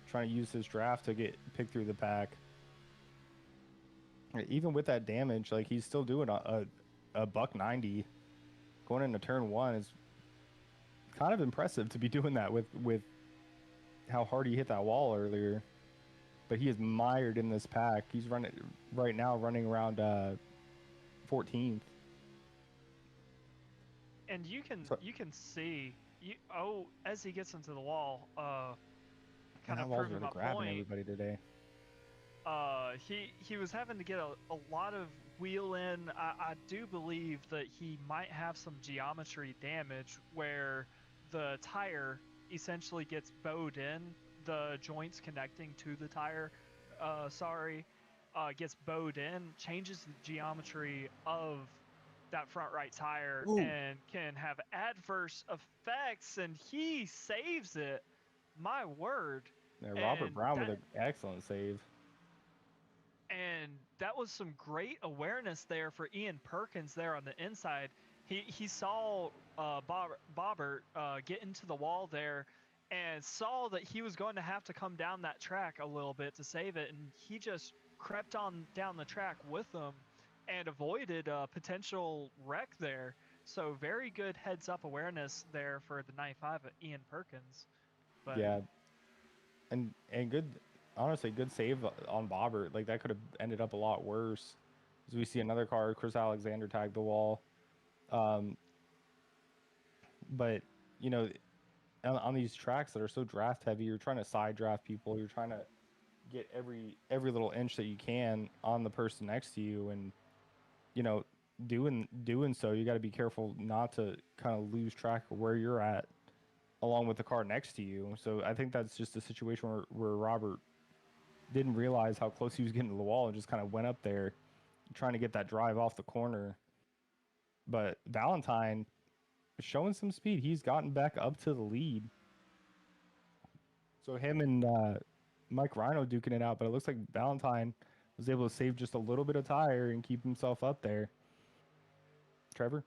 trying to use his draft to get picked through the pack. Even with that damage, like, he's still doing a $190 going into turn 1 is kind of impressive to be doing that with how hard he hit that wall earlier. But he is mired in this pack. He's running around 14th. And you can see as he gets into the wall, kind of proving my grabbing point. everybody today. He was having to get a lot of wheel in. I do believe that he might have some geometry damage where the tire essentially gets bowed in, the joints connecting to the tire, gets bowed in, changes the geometry of that front right tire Ooh. and can have adverse effects, and he saves it. My word. Yeah, Robert And Brown with that, an excellent save. and that was some great awareness there for Ian Perkins there on the inside. He saw Bobbert get into the wall there and saw that he was going to have to come down that track a little bit to save it, and he just crept on down the track with them and avoided a potential wreck there. So very good heads-up awareness there for the 95 of Ian Perkins. But Yeah, and good, honestly, good save on Bobbert. Like that could have ended up a lot worse. As we see another car, Chris Alexander tagged the wall. Um, but you know, on these tracks that are so draft heavy, you're trying to side draft people. You're trying to get every little inch that you can on the person next to you, and you know, doing so, you got to be careful not to kind of lose track of where you're at along with the car next to you. So I think that's just a situation where Robert didn't realize how close he was getting to the wall and just kind of went up there trying to get that drive off the corner. But Valentine showing some speed. He's gotten back up to the lead. So him and Mike Rhino duking it out, but it looks like Valentine was able to save just a little bit of tire and keep himself up there. Trevor?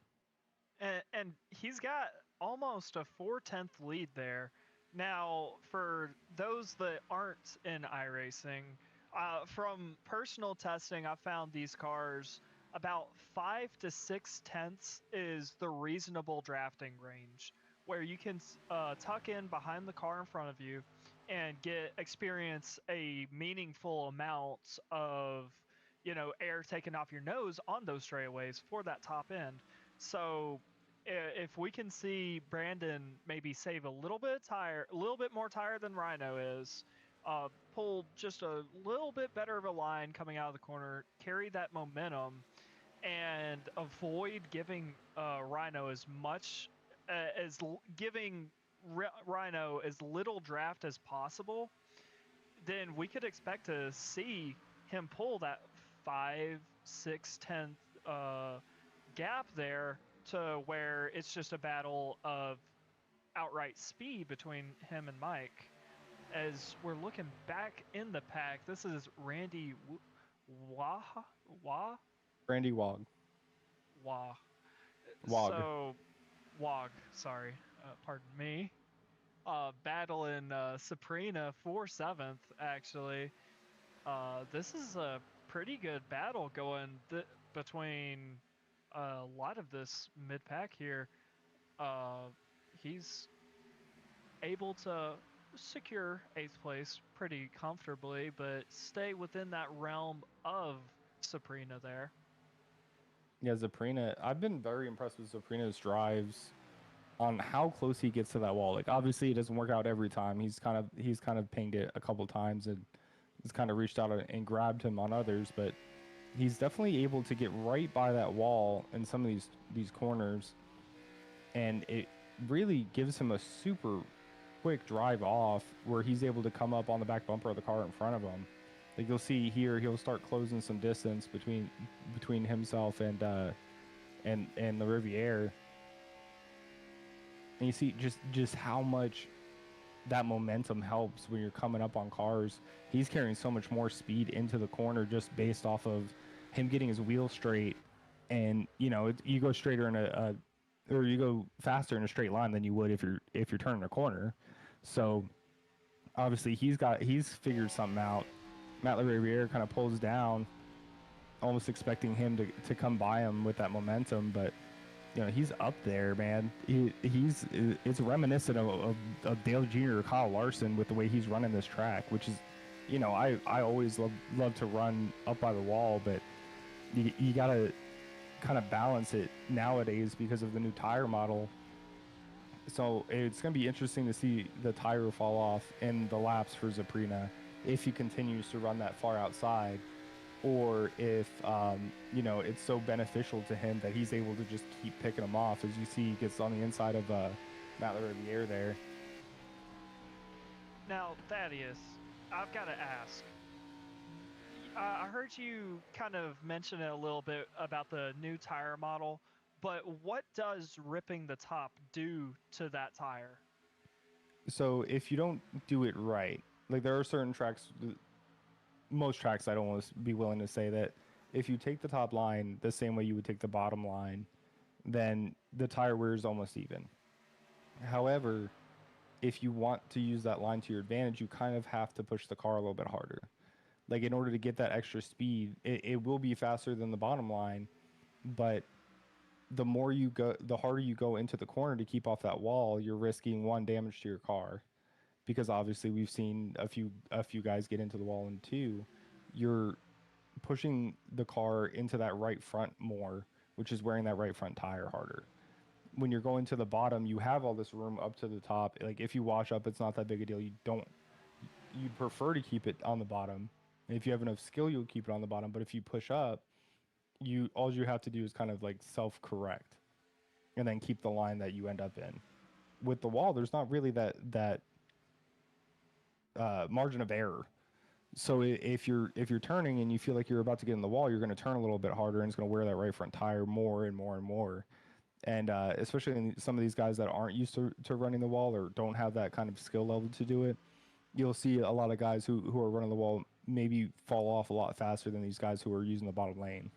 and he's got almost a 4/10 lead there. Now, for those that aren't in iRacing, from personal testing, I found these cars about 5 to 6 tenths is the reasonable drafting range, where you can tuck in behind the car in front of you and experience a meaningful amount of air taken off your nose on those straightaways for that top end. So if we can see Brandon maybe save a little bit of tire, a little bit more tire than Rhino is, pull just a little bit better of a line coming out of the corner, carry that momentum, and avoid giving Rhino as much giving Rhino as little draft as possible, then we could expect to see him pull that 5/6 gap there to where it's just a battle of outright speed between him and Mike. As we're looking back in the pack, this is Randy Wah. Randy Wog. Wog. Wog. Wog, sorry, pardon me. Battling Sabrina for 7th, actually. This is a pretty good battle going between a lot of this mid-pack here. He's able to secure 8th place pretty comfortably, but stay within that realm of Sabrina there. Yeah, Zaprina. I've been very impressed with Zaprina's drives on how close he gets to that wall. Like obviously it doesn't work out every time. He's kind of pinged it a couple times and has kind of reached out and grabbed him on others, but he's definitely able to get right by that wall in some of these corners, and it really gives him a super quick drive off where he's able to come up on the back bumper of the car in front of him. Like you'll see here, he'll start closing some distance between himself and the Riviere. And you see just how much that momentum helps when you're coming up on cars. He's carrying so much more speed into the corner just based off of him getting his wheel straight. And you go straighter in or you go faster in a straight line than you would if you're turning a corner. So obviously he's figured something out. Matt LaRiviere kind of pulls down, almost expecting him to come by him with that momentum, but he's up there, man. It's reminiscent of Dale Jr. or Kyle Larson with the way he's running this track, which is, I always love to run up by the wall, but you gotta kind of balance it nowadays because of the new tire model. So it's gonna be interesting to see the tire fall off in the laps for Zaprina if he continues to run that far outside. or if it's so beneficial to him that he's able to just keep picking them off. As you see, he gets on the inside of Matt Riviere there. Now, Thaddeus, I've got to ask. I heard you kind of mention it a little bit about the new tire model, but what does ripping the top do to that tire? So if you don't do it right, like there are certain tracks, most tracks, I don't want to be willing to say that if you take the top line the same way you would take the bottom line, then the tire wear is almost even. However, if you want to use that line to your advantage, you kind of have to push the car a little bit harder. Like in order to get that extra speed, it will be faster than the bottom line, but the more you go, the harder you go into the corner to keep off that wall, you're risking one, damage to your car, because obviously we've seen a few guys get into the wall, and two, you're pushing the car into that right front more, which is wearing that right front tire harder. When you're going to the bottom, you have all this room up to the top. Like if you wash up, it's not that big a deal. You'd prefer to keep it on the bottom. And if you have enough skill, you'll keep it on the bottom. But if you push up, all you have to do is kind of like self-correct and then keep the line that you end up in. With the wall, there's not really that margin of error. So if you're turning and you feel like you're about to get in the wall, you're going to turn a little bit harder, and it's going to wear that right front tire more and more and more. And especially in some of these guys that aren't used to running the wall or don't have that kind of skill level to do it, you'll see a lot of guys who are running the wall maybe fall off a lot faster than these guys who are using the bottom lane.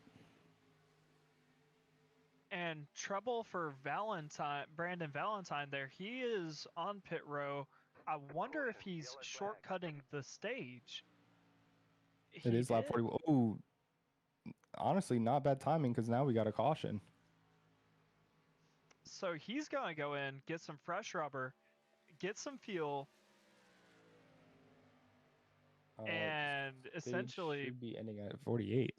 And trouble for Brandon Valentine there. He is on pit row. I wonder if he's shortcutting the stage. It is lap 40. Oh, honestly, not bad timing because now we got a caution. So he's going to go in, get some fresh rubber, get some fuel, and essentially should be ending at 48.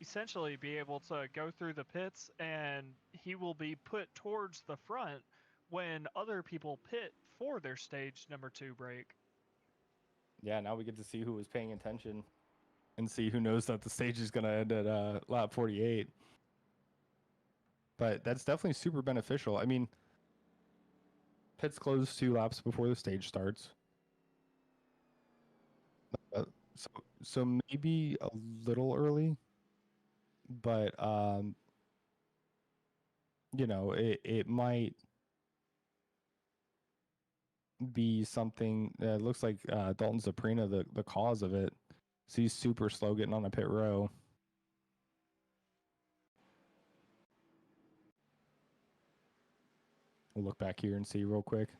Essentially be able to go through the pits, and he will be put towards the front when other people pit for their stage number 2 break. Yeah, now we get to see who was paying attention and see who knows that the stage is going to end at lap 48. But that's definitely super beneficial. I mean, pits close 2 laps before the stage starts. So maybe a little early, but it might be something. It looks like Dalton Zaprina the cause of it. So he's super slow getting on a pit row. We'll look back here and see real quick.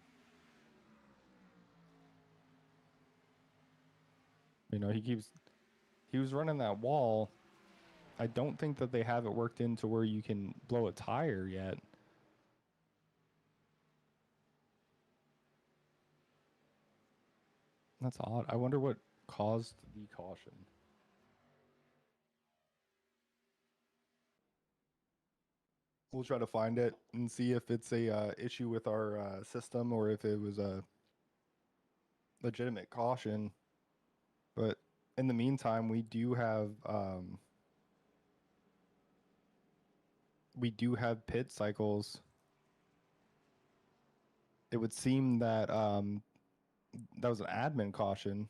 He was running that wall. I don't think that they have it worked into where you can blow a tire yet. That's odd. I wonder what caused the caution. We'll try to find it and see if it's a issue with our system or if it was a legitimate caution. But in the meantime, we do have pit cycles. It would seem that that was an admin caution.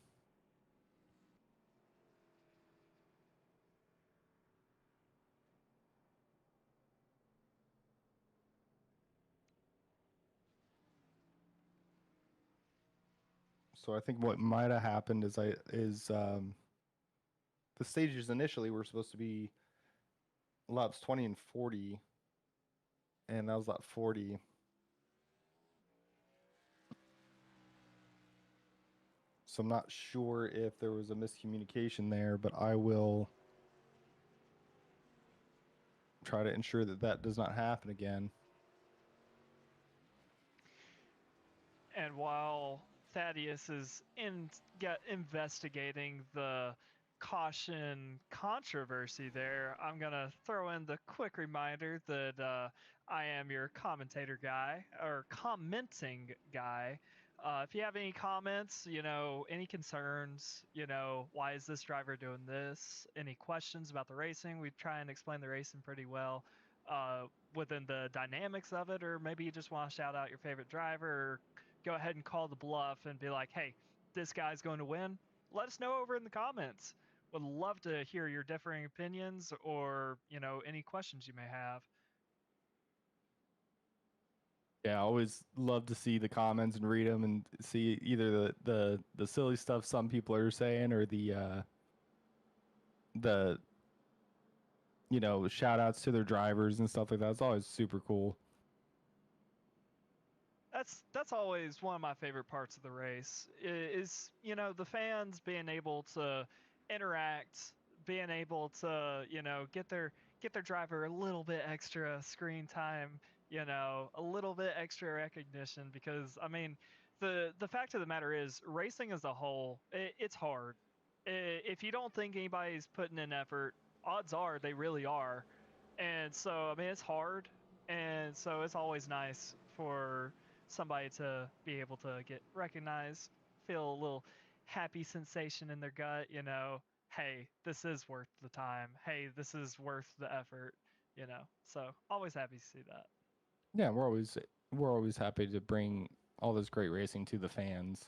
So I think what might have happened is the stages initially were supposed to be laps 20 and 40, and that was lap 40. So I'm not sure if there was a miscommunication there, but I will try to ensure that that does not happen again. And while Thaddeus is investigating the caution controversy there, I'm going to throw in the quick reminder that I am your commentator guy, or commenting guy. If you have any comments, any concerns, why is this driver doing this? Any questions about the racing? We try and explain the racing pretty well within the dynamics of it, or maybe you just want to shout out your favorite driver, or go ahead and call the bluff and be like, hey, this guy's going to win. Let us know over in the comments. Would love to hear your differing opinions or, any questions you may have. Yeah, I always love to see the comments and read them and see either the silly stuff some people are saying or the shout outs to their drivers and stuff like that. It's always super cool. That's always one of my favorite parts of the race is the fans being able to interact, being able to get their driver a little bit extra screen time, a little bit extra recognition, because I mean the fact of the matter is racing as a whole, it's hard. If you don't think anybody's putting in effort, odds are they really are. And so I mean it's hard, and so it's always nice for somebody to be able to get recognized, feel a little happy sensation in their gut, hey, this is worth the time. Hey, this is worth the effort, So always happy to see that. Yeah, we're always happy to bring all this great racing to the fans.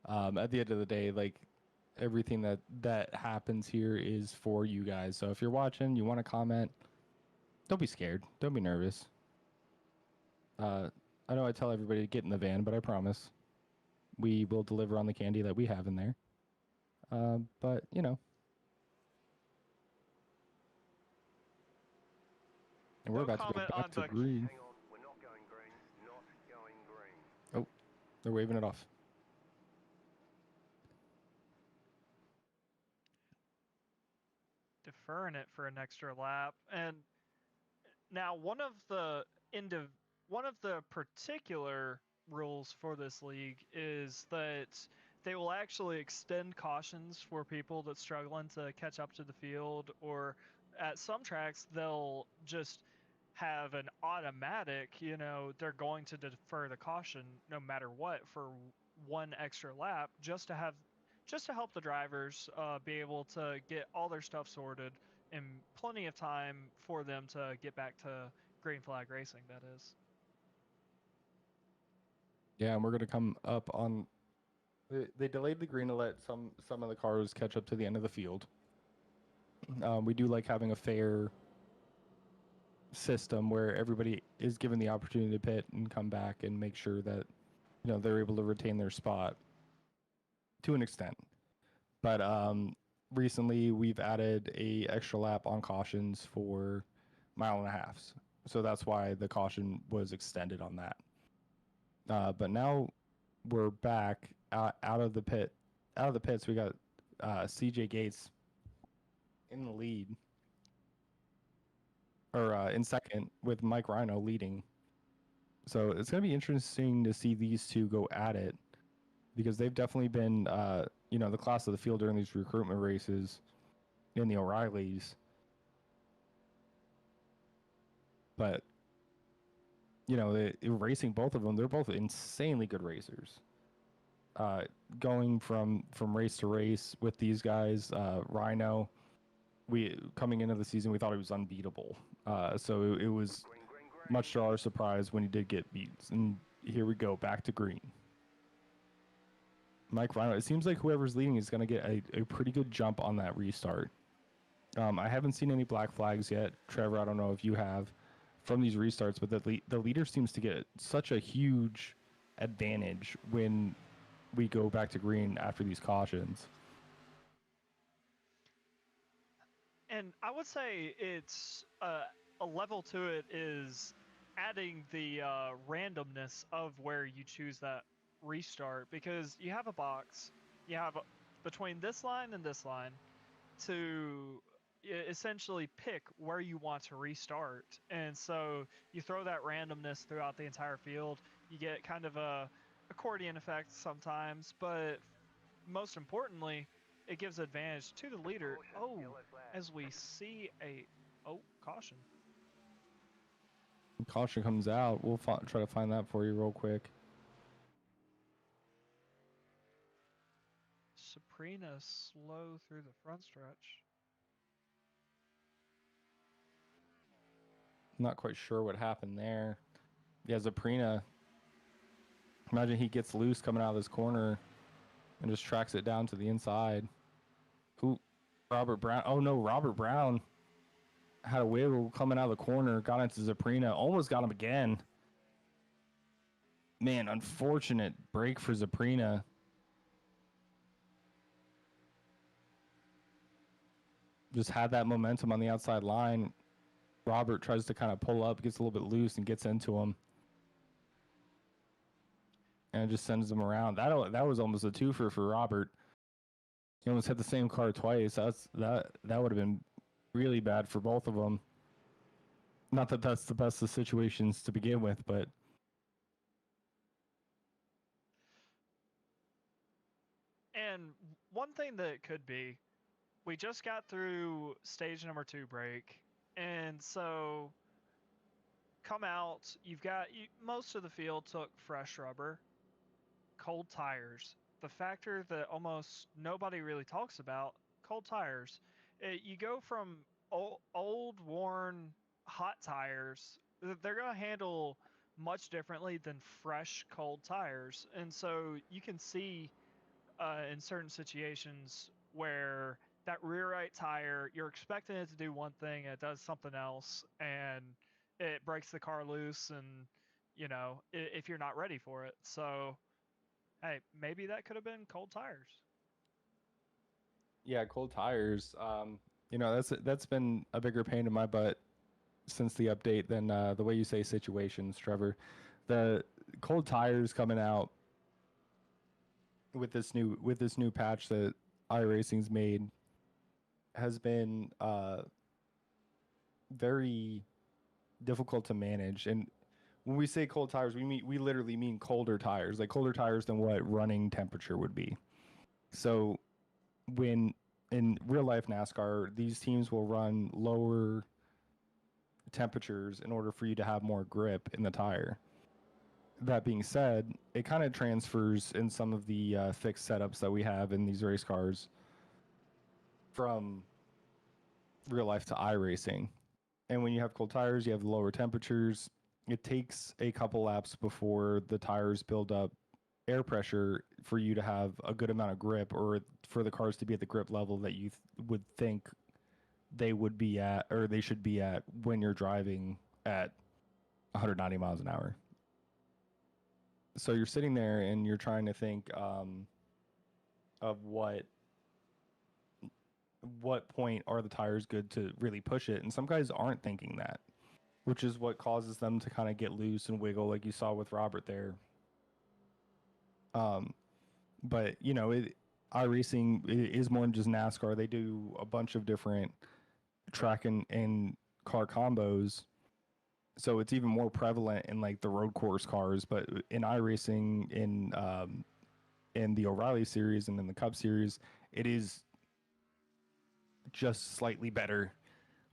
At the end of the day, like everything that happens here is for you guys. So if you're watching, you want to comment, don't be scared. Don't be nervous. I know I tell everybody to get in the van, but I promise we will deliver on the candy that we have in there. But and we're No about to go comment back on to the green. Hang on, we're not going green. Not going green. Oh, they're waving it off. deferring it for an extra lap. And now one of the particular rules for this league is that they will actually extend cautions for people that's struggling to catch up to the field, or at some tracks they'll just have an automatic, they're going to defer the caution no matter what for one extra lap, just to help the drivers be able to get all their stuff sorted in plenty of time for them to get back to green flag racing, that is. Yeah, and we're gonna come up on. They delayed the green to let some of the cars catch up to the end of the field. We do like having a fair system where everybody is given the opportunity to pit and come back and make sure that they're able to retain their spot to an extent. But recently we've added a extra lap on cautions for 1.5 miles, so that's why the caution was extended on that. But now we're back out of the pit. Out of the pits, we got CJ Gates in the lead, or in second, with Mike Rhino leading. So it's going to be interesting to see these two go at it, because they've definitely been, the class of the field during these recruitment races in the O'Reillys. But, racing both of them, they're both insanely good racers. Going from race to race with these guys, Rhino, coming into the season, we thought he was unbeatable. So it was much to our surprise when he did get beat. And here we go, back to green. Mike Rhino, it seems like whoever's leading is going to get a pretty good jump on that restart. I haven't seen any black flags yet. Trevor, I don't know if you have from these restarts, but the leader seems to get such a huge advantage when we go back to green after these cautions. And I would say it's a level to it is adding the randomness of where you choose that restart, because you have a box, you have between this line and this line to essentially pick where you want to restart. And so you throw that randomness throughout the entire field. You get kind of a accordion effect sometimes, but most importantly, it gives advantage to the leader. Oh, as we see caution. Caution comes out. We'll try to find that for you real quick. Sabrina slow through the front stretch. Not quite sure what happened there. Yeah, Zaprina. Imagine he gets loose coming out of this corner and just tracks it down to the inside. Who? Robert Brown. Oh no, Robert Brown had a wiggle coming out of the corner, got into Zaprina, almost got him again. Man, unfortunate break for Zaprina. Just had that momentum on the outside line. Robert tries to kind of pull up, gets a little bit loose, and gets into him. And just sends him around. That was almost a twofer for Robert. He almost hit the same car twice. That would have been really bad for both of them. Not that that's the best of situations to begin with, but And one thing that it could be, we just got through stage number 2 break, and so come out, most of the field took fresh rubber, cold tires. The factor that almost nobody really talks about, cold tires. You go from old, worn, hot tires, they're going to handle much differently than fresh, cold tires. And so you can see in certain situations where that rear right tire, you're expecting it to do one thing, and it does something else, and it breaks the car loose, and if you're not ready for it. So hey, maybe that could have been cold tires. yeah, cold tires. That's been a bigger pain in my butt since the update than the way you say situations, Trevor. The cold tires coming out with this new patch that iRacing's made has been very difficult to manage. And when we say cold tires, we literally mean colder tires, like colder tires than what running temperature would be. So when in real life NASCAR, these teams will run lower temperatures in order for you to have more grip in the tire. That being said, it kind of transfers in some of the fixed setups that we have in these race cars from real life to iRacing. And when you have cold tires, you have lower temperatures. It takes a couple laps before the tires build up air pressure for you to have a good amount of grip, or for the cars to be at the grip level that you would think they would be at, or they should be at, when you're driving at 190 miles an hour. So you're sitting there and you're trying to think of what point are the tires good to really push it, and some guys aren't thinking that, which is what causes them to kind of get loose and wiggle, like you saw with Robert there. But iRacing is more than just NASCAR. They do a bunch of different track and car combos, so it's even more prevalent in like the road course cars. But in iRacing, in the O'Reilly series and in the Cup series, it is just slightly better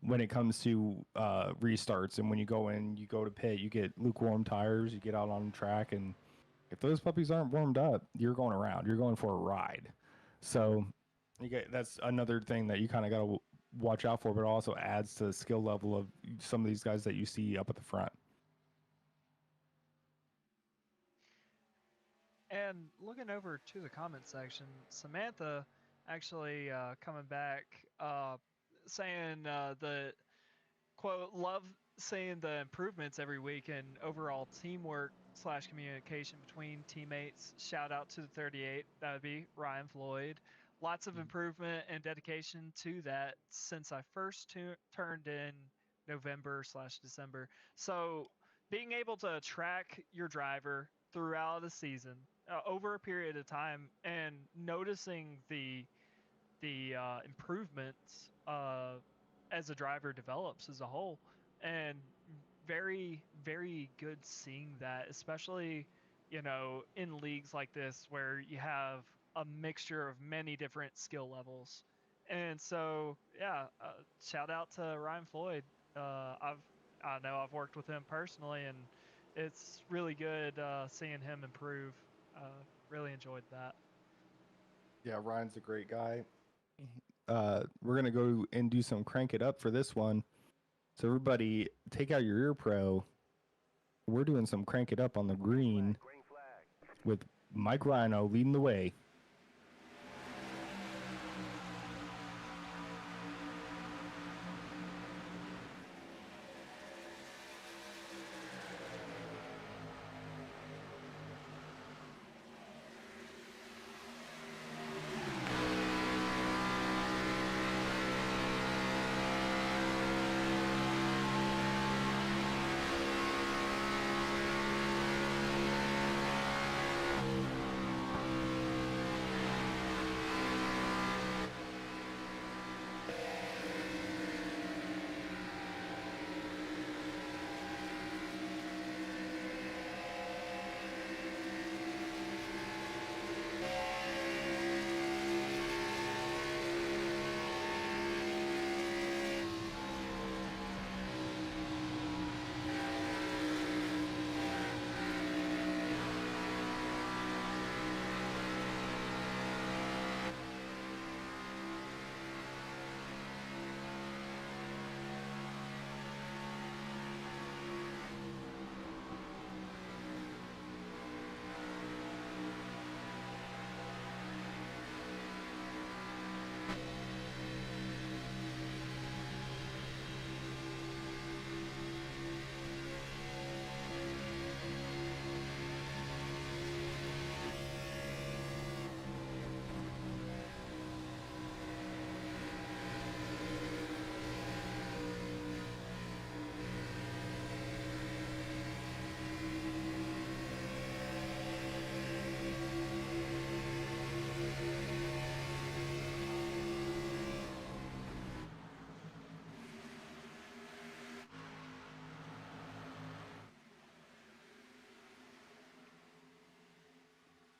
when it comes to restarts. And when you go to pit, you get lukewarm tires, you get out on track, and if those puppies aren't warmed up, you're going around, you're going for a ride. So that's another thing that you kind of got to watch out for, but it also adds to the skill level of some of these guys that you see up at the front. And looking over to the comment section, Samantha actually coming back, saying the quote, love seeing the improvements every week in overall teamwork / communication between teammates. Shout out to the 38. That would be Ryan Floyd. Lots of improvement and dedication to that since I first turned in November / December. So being able to track your driver throughout the season over a period of time and noticing the improvements as a driver develops as a whole, and very, very good seeing that, especially in leagues like this where you have a mixture of many different skill levels. And so yeah, shout out to Ryan Floyd. I know I've worked with him personally, and it's really good seeing him improve. Really enjoyed that. Yeah, Ryan's a great guy. We're gonna go and do some crank it up for this one. So everybody, take out your ear pro. We're doing some crank it up on the green Green flag. with Mike Rhino leading the way.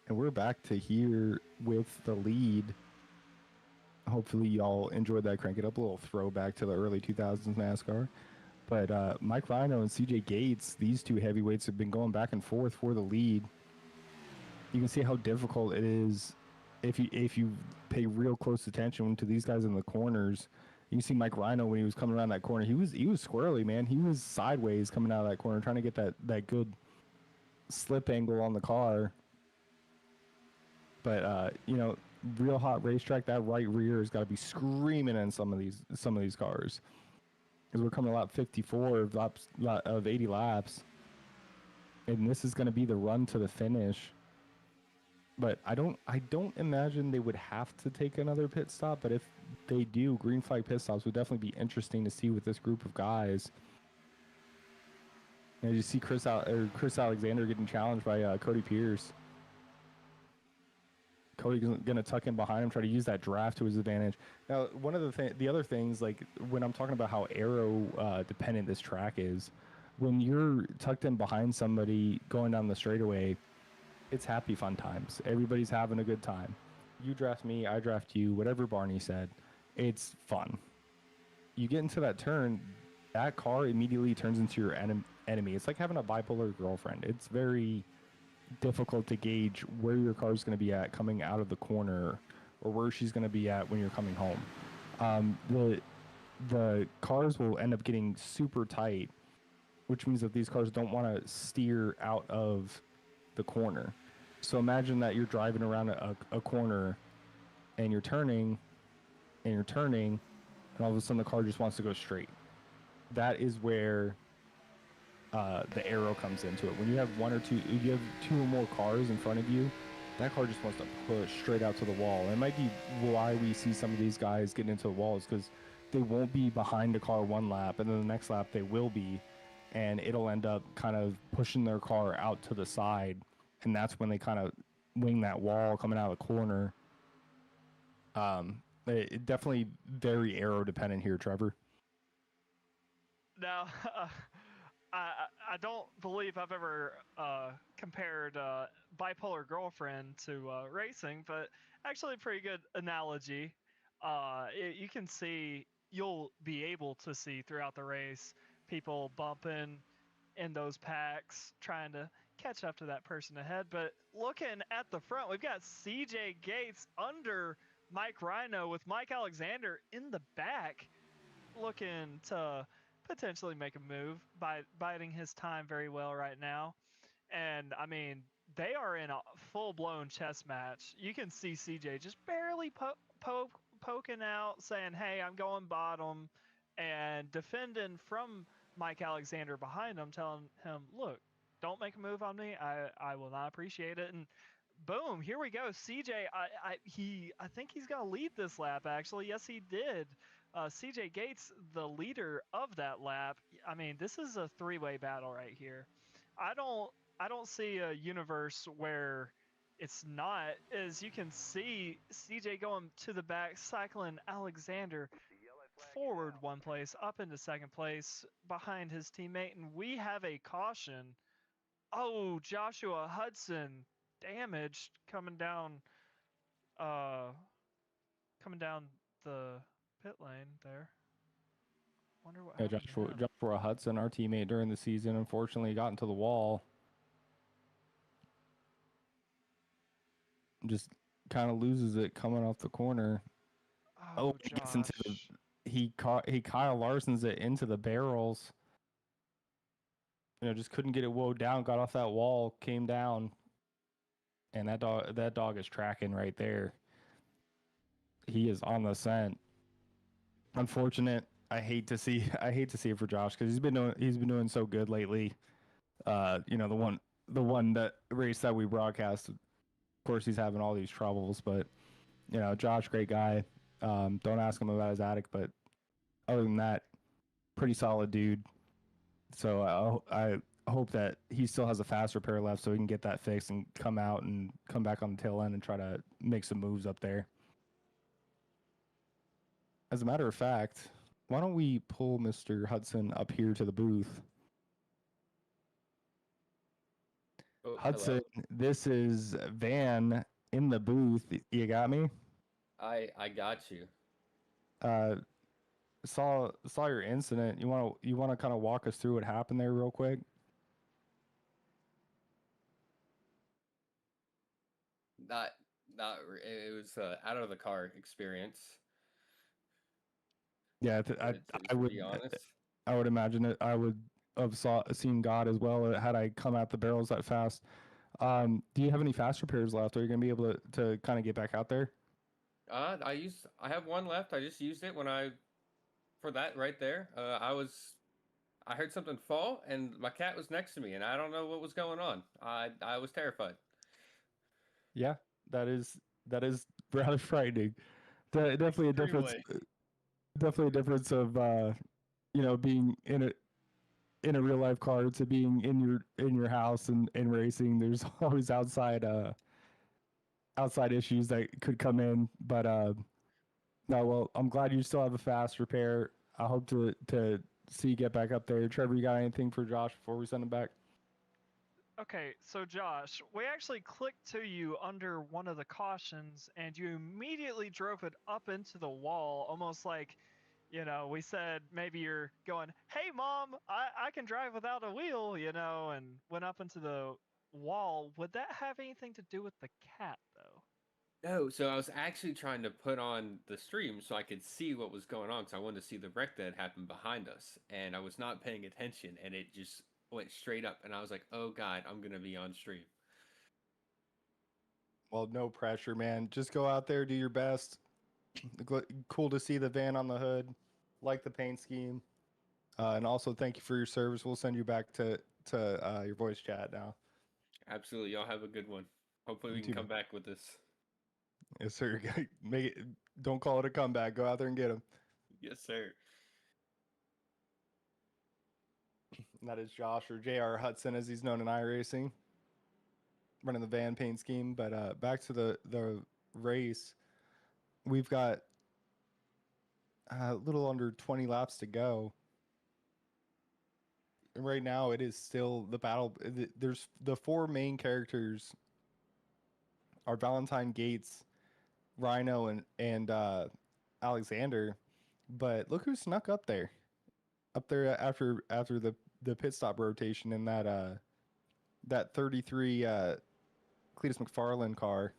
And we're back to here with the lead. Hopefully y'all enjoyed that crank it up, a little throwback to the early 2000s NASCAR. But Mike Rhino and CJ Gates, these two heavyweights have been going back and forth for the lead. You can see how difficult it is if you pay real close attention to these guys in the corners. You can see Mike Rhino when he was coming around that corner. He was squirrely, man. He was sideways coming out of that corner, trying to get that good slip angle on the car. But real hot racetrack. That right rear has got to be screaming in some of these cars, because we're coming to lap 54 of 80 laps, and this is going to be the run to the finish. But I don't imagine they would have to take another pit stop. But if they do, green flag pit stops would definitely be interesting to see with this group of guys. And you see Chris Alexander getting challenged by Cody Pierce. Cody's gonna tuck in behind him, try to use that draft to his advantage. Now, one of the other things, like when I'm talking about how aero dependent this track is, when you're tucked in behind somebody going down the straightaway, it's happy fun times. Everybody's having a good time. You draft me, I draft you, whatever Barney said. It's fun. You get into that turn, that car immediately turns into your enemy. It's like having a bipolar girlfriend. It's very difficult to gauge where your car is going to be at coming out of the corner, or where she's going to be at when you're coming home. The cars will end up getting super tight, which means that these cars don't want to steer out of the corner. So imagine that you're driving around a corner and you're turning and all of a sudden the car just wants to go straight. That is where the aero comes into it. When you have you have two or more cars in front of you, that car just wants to push straight out to the wall. And it might be why we see some of these guys getting into the walls, because they won't be behind a car one lap, and then the next lap they will be, and it'll end up kind of pushing their car out to the side, and that's when they kind of wing that wall coming out of the corner. It definitely very aero dependent here, Trevor. Now, I don't believe I've ever compared bipolar girlfriend to racing, but actually a pretty good analogy. You can see, you'll be able to see throughout the race, people bumping in those packs, trying to catch up to that person ahead. But looking at the front, we've got CJ Gates under Mike Rhino with Mike Alexander in the back, looking to potentially make a move by biding his time very well right now. And I mean, they are in a full-blown chess match. You can see CJ just barely poking out, saying, "Hey, I'm going bottom," and defending from Mike Alexander behind him, telling him, "Look, don't make a move on me. I will not appreciate it." And boom, here we go. CJ, I think he's gonna lead this lap. Actually, yes, he did. CJ Gates, the leader of that lap. I mean, this is a three-way battle right here. I don't see a universe where it's not. As you can see, CJ going to the back, cycling Alexander The yellow flag is forward out. one place, up into second place behind his teammate, and we have a caution. Oh, Joshua Hudson damaged uh coming down the pit lane there. Wonder what Yeah, happened to him. Joshua Hudson, our teammate during the season, unfortunately got into the wall. Just kind of loses it coming off the corner. Oh, He gets into the Josh. he Kyle Larson's it into the barrels. Just couldn't get it woed down. Got off that wall, came down, and that dog is tracking right there. He is on the scent. Unfortunate. I hate to see it for Josh because he's been doing so good lately. The one that race that we broadcast, of course he's having all these troubles, but Josh, great guy. Don't ask him about his attic, but other than that, pretty solid dude. So I hope that he still has a fast repair left so he can get that fixed and come back on the tail end and try to make some moves up there. As a matter of fact, why don't we pull Mr. Hudson up here to the booth? Oh, Hudson, hello. this is Van in the booth. You got me? I got you. Saw your incident. You want to kind of walk us through what happened there real quick? It was out of the car experience. Yeah, To be honest. I would imagine it. I would have seen God as well had I come out the barrels that fast. Do you have any fast repairs left? Are you gonna be able to kind of get back out there? I have one left. I just used it for that right there. I heard something fall and my cat was next to me and I don't know what was going on. I was terrified. Yeah, that is rather frightening. Definitely a difference. Extremely. Definitely a difference of being in a real life car to being in your house and racing. There's always outside issues that could come in, but no. Well, I'm glad you still have a fast repair. I hope to see you get back up there. Trevor, you got anything for Josh before we send him back? Okay, so Josh, we actually clicked to you under one of the cautions, and you immediately drove it up into the wall, almost like, we said maybe you're going, "Hey, Mom, I can drive without a wheel," and went up into the wall. Would that have anything to do with the cat, though? No, so I was actually trying to put on the stream so I could see what was going on. So I wanted to see the wreck that had happened behind us, and I was not paying attention, and it just went straight up, and I was like, "Oh God, I'm gonna be on stream." Well, no pressure, man. Just go out there, do your best. Cool to see the van on the hood. Like the paint scheme. And also thank you for your service. We'll send you back to your voice chat now. Absolutely, y'all have a good one. Hopefully we You can too, come back with this. Yes, sir. Make it. Don't call it a comeback. Go out there and get him. Yes, sir. And that is Josh, or J.R. Hudson, as he's known in iRacing, running the van paint scheme. But back to the race, we've got a little under 20 laps to go. And right now, it is still the battle. There's the four main characters are Valentine, Gates, Rhino, and Alexander. But look who snuck up there after the pit stop rotation in that that 33 Cletus McFarland car.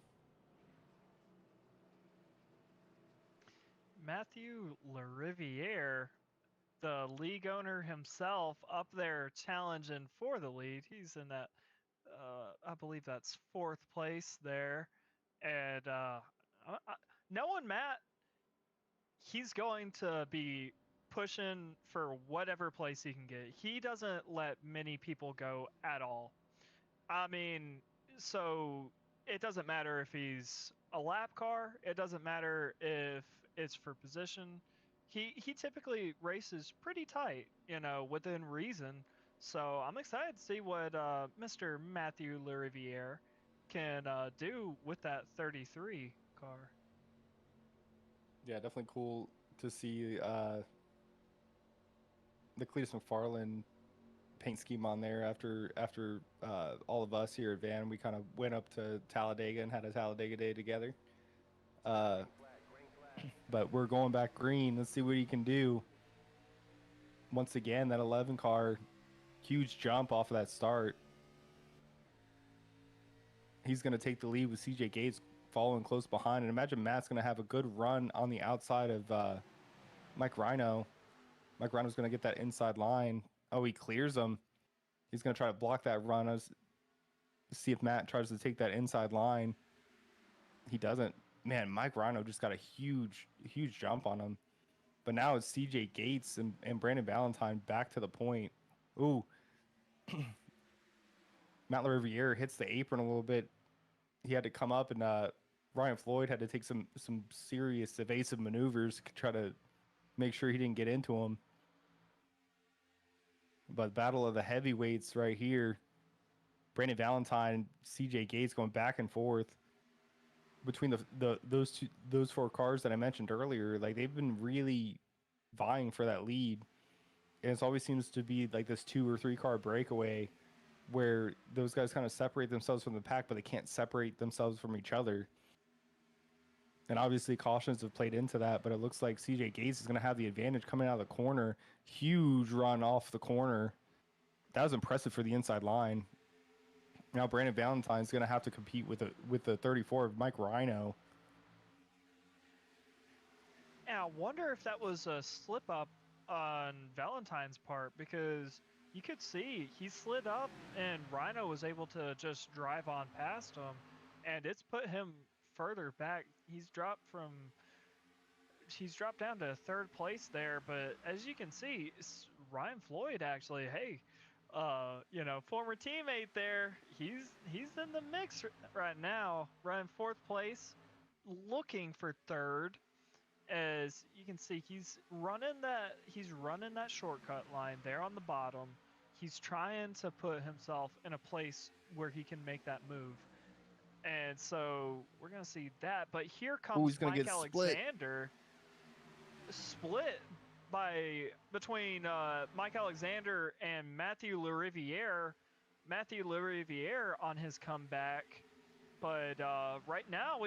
Matthew Lariviere, the league owner himself, up there challenging for the lead. He's in that, I believe that's 4th place there. And knowing Matt, he's going to be pushing for whatever place he can get. He doesn't let many people go at all. I mean, so it doesn't matter if he's a lap car. It doesn't matter if it's for position. He typically races pretty tight, within reason. So I'm excited to see what Mr. Matthew Lariviere can do with that 33 car. Yeah, definitely cool to see the Cletus McFarland paint scheme on there. After all of us here at Van, we kind of went up to Talladega and had a Talladega day together. But we're going back green. Let's see what he can do. Once again, that 11 car, huge jump off of that start. He's going to take the lead with CJ Gates following close behind. And imagine Matt's going to have a good run on the outside of Mike Rhino. Mike Rhino's going to get that inside line. Oh, he clears him. He's going to try to block that run. See if Matt tries to take that inside line. He doesn't. Man, Mike Rhino just got a huge jump on him. But now it's CJ Gates and Brandon Valentine back to the point. Ooh. Matt Lariviere hits the apron a little bit. He had to come up, and Ryan Floyd had to take some serious evasive maneuvers to try to make sure he didn't get into him. But battle of the heavyweights right here. Brandon Valentine, CJ Gates going back and forth between those 4 cars that I mentioned earlier. Like, they've been really vying for that lead, and it always seems to be like this 2 or 3 car breakaway where those guys kind of separate themselves from the pack, but they can't separate themselves from each other. And obviously cautions have played into that, but it looks like CJ Gates is going to have the advantage coming out of the corner. Huge run off the corner. That was impressive for the inside line. Now Brandon Valentine's going to have to compete with the 34 of Mike Rhino. And I wonder if that was a slip up on Valentine's part, because you could see he slid up and Rhino was able to just drive on past him, and it's put him further back. He's dropped down to 3rd place there, but as you can see, Ryan Floyd actually, former teammate there, he's in the mix right now. Ryan 4th place, looking for 3rd. As you can see, he's running that shortcut line there on the bottom. He's trying to put himself in a place where he can make that move. And so we're going to see that. But here comes Mike Alexander. Split between Mike Alexander and Matthew Lariviere. Matthew Lariviere on his comeback. But right now,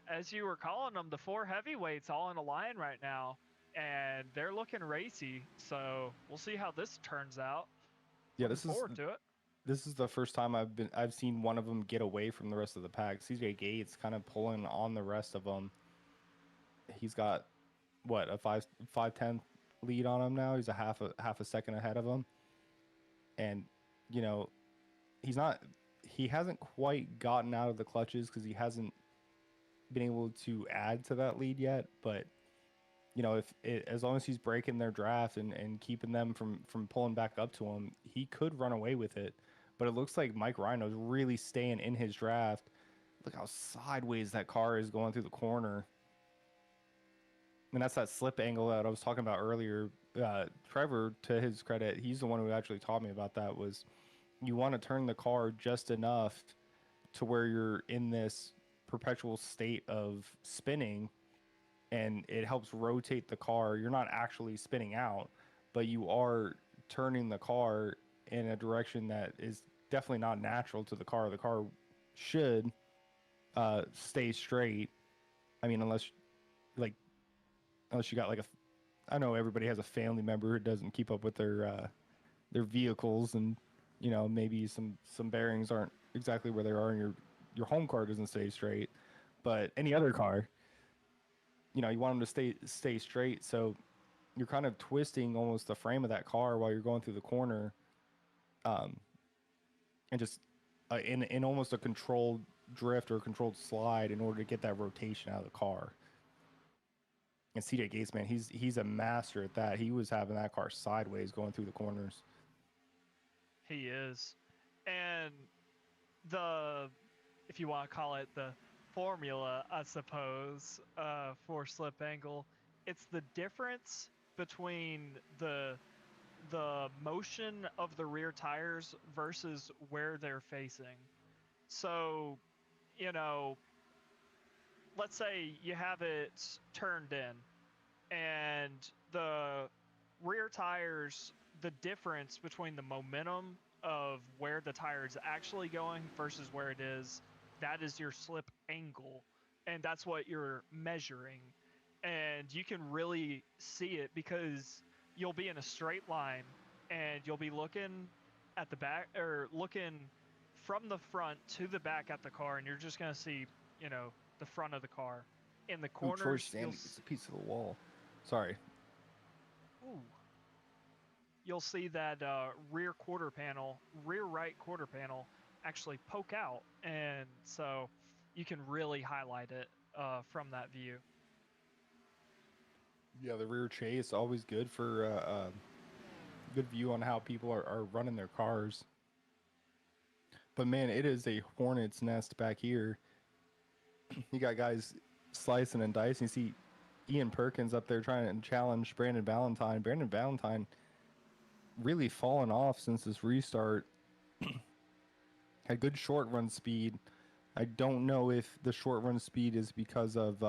as you were calling them, the 4 heavyweights all in a line right now, and they're looking racy. So we'll see how this turns out. Yeah, Looking forward to it. This is the first time I've seen one of them get away from the rest of the pack. CJ Gates kind of pulling on the rest of them. He's got what, a 5-10 lead on him now. He's a half a second ahead of him, and he hasn't quite gotten out of the clutches because he hasn't been able to add to that lead yet. But as long as he's breaking their draft and keeping them from pulling back up to him, he could run away with it. But it looks like Mike Rhino's really staying in his draft. Look how sideways that car is going through the corner. And that's that slip angle that I was talking about earlier. Trevor, to his credit, he's the one who actually taught me about that, was you want to turn the car just enough to where you're in this perpetual state of spinning, and it helps rotate the car. You're not actually spinning out, but you are turning the car in a direction that is definitely not natural to the car. The car should stay straight. I mean, unless you got I know everybody has a family member who doesn't keep up with their vehicles and you know, maybe some bearings aren't exactly where they are, and your home car doesn't stay straight. But any other car, you know, you want them to stay straight. So you're kind of twisting almost the frame of that car while you're going through the corner, um, and just in almost a controlled drift or a controlled slide in order to get that rotation out of the car. And CJ Gates, man, he's a master at that. He was having that car sideways going through the corners. He is. And the, if you want to call it the formula, I suppose, for slip angle, it's the difference between the motion of the rear tires versus where they're facing. So, you know, let's say you have it turned in and the rear tires, the difference between the momentum of where the tire is actually going versus where it is, that is your slip angle. And that's what you're measuring. And you can really see it because you'll be in a straight line and you'll be looking at the back or looking from the front to the back at the car, and you're just going to see, you know, the front of the car. In the Ooh, Troy corners, Stanley gets a piece of the wall. Sorry. You'll see that rear right quarter panel actually poke out, and so you can really highlight it from that view. Yeah, the rear chase always good for good view on how people are running their cars. But man, it is a hornet's nest back here. You got guys slicing and dicing. You see Ian Perkins up there trying to challenge Brandon Valentine. Brandon Valentine really fallen off since this restart. Had good short run speed. I don't know if the short run speed is because of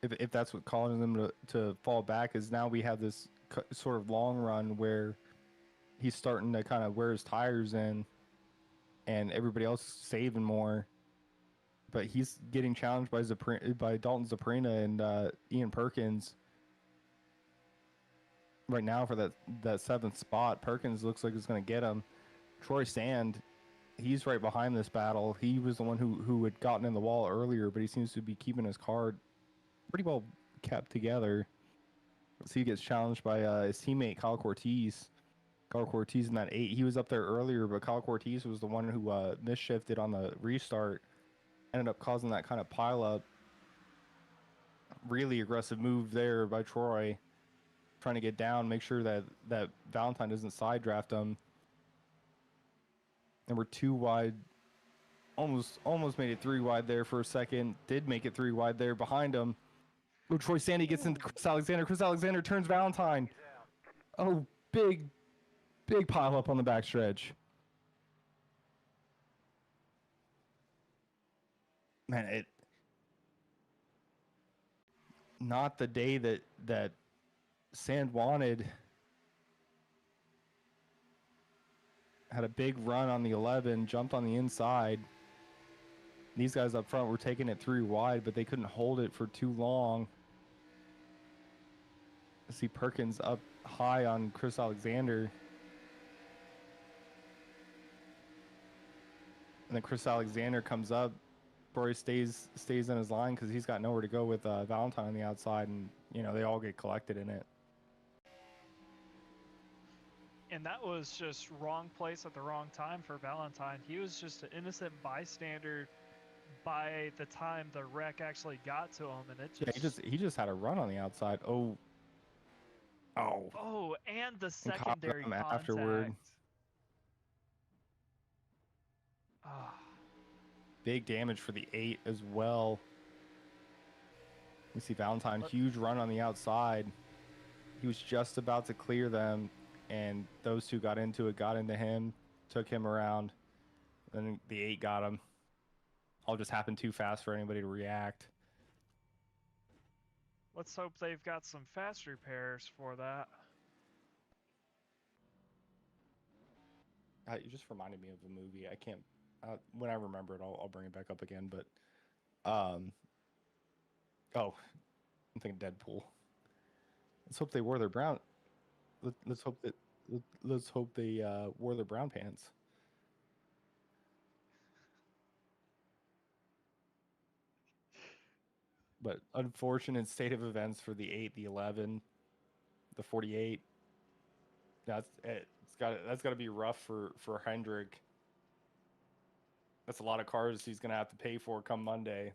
if that's what causing them to fall back. Is now we have this sort of long run where he's starting to kind of wear his tires in, and everybody else is saving more. But he's getting challenged by Dalton Zaprina and Ian Perkins right now for that seventh spot. Perkins looks like it's going to get him. Troy Sand, he's right behind this battle. He was the one who had gotten in the wall earlier, but he seems to be keeping his car pretty well kept together. So he gets challenged by his teammate Kyle Cortez. Kyle Cortez in that 8. He was up there earlier, but Kyle Cortez was the one who misshifted on the restart. Ended up causing that kind of pile up. Really aggressive move there by Troy, trying to get down, make sure that Valentine doesn't side draft him. And we're 2 wide. Almost made it 3 wide there for a second. Did make it 3 wide there behind him. Oh, Troy Sandy gets into Chris Alexander. Chris Alexander turns Valentine. Oh, big pile up on the backstretch. Man, it not the day that Sand wanted. Had a big run on the 11, jumped on the inside. These guys up front were taking it 3 wide, but they couldn't hold it for too long. I see Perkins up high on Chris Alexander. And then Chris Alexander comes up. Troy stays in his line because he's got nowhere to go with Valentine on the outside, and you know they all get collected in it. And that was just wrong place at the wrong time for Valentine. He was just an innocent bystander by the time the wreck actually got to him, and it just he just had a run on the outside. Oh, and the and caught secondary him contact. afterward. Ah. Big damage for the 8 as well. You see Valentine, huge run on the outside. He was just about to clear them, and those two got into him, took him around. Then the 8 got him. All just happened too fast for anybody to react. Let's hope they've got some fast repairs for that. You just reminded me of a movie. I can't. When I remember it, I'll bring it back up again. But, I'm thinking Deadpool. Let's hope they wore their brown. Let's hope that let's hope they wore their brown pants. But unfortunate state of events for the 8, the 11, the 48. That's got to be rough for Hendrick. That's a lot of cars he's going to have to pay for come Monday.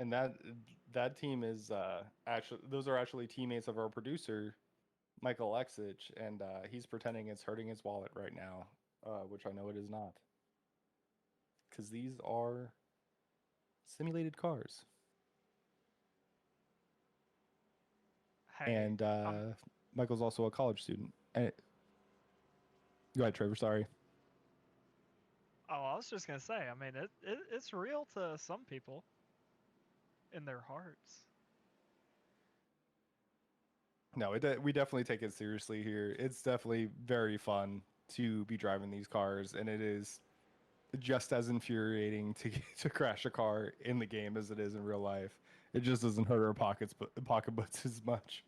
And that team is actually, those are actually teammates of our producer, Michael Lexich, and he's pretending it's hurting his wallet right now, which I know it is not, because these are simulated cars. Hey, And Michael's also a college student. Go ahead, Trevor. Sorry. oh, I was just gonna say. I mean, it's real to some people in their hearts. No, we definitely take it seriously here. It's definitely very fun to be driving these cars, and it is just as infuriating to crash a car in the game as it is in real life. It just doesn't hurt our pocketbooks as much.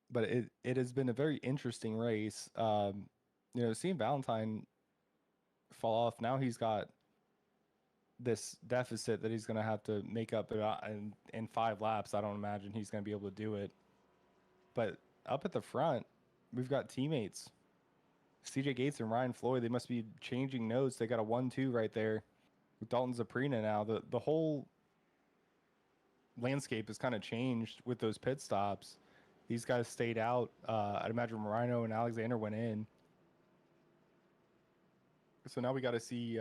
But it has been a very interesting race. Seeing Valentine fall off, now he's got this deficit that he's going to have to make up in 5 laps. I don't imagine he's going to be able to do it. But up at the front, we've got teammates. CJ Gates and Ryan Floyd, they must be changing notes. They got a 1-2 right there with Dalton Zaprina now. The whole landscape has kind of changed with those pit stops. These guys stayed out. I'd imagine Moreno and Alexander went in. So now we got to see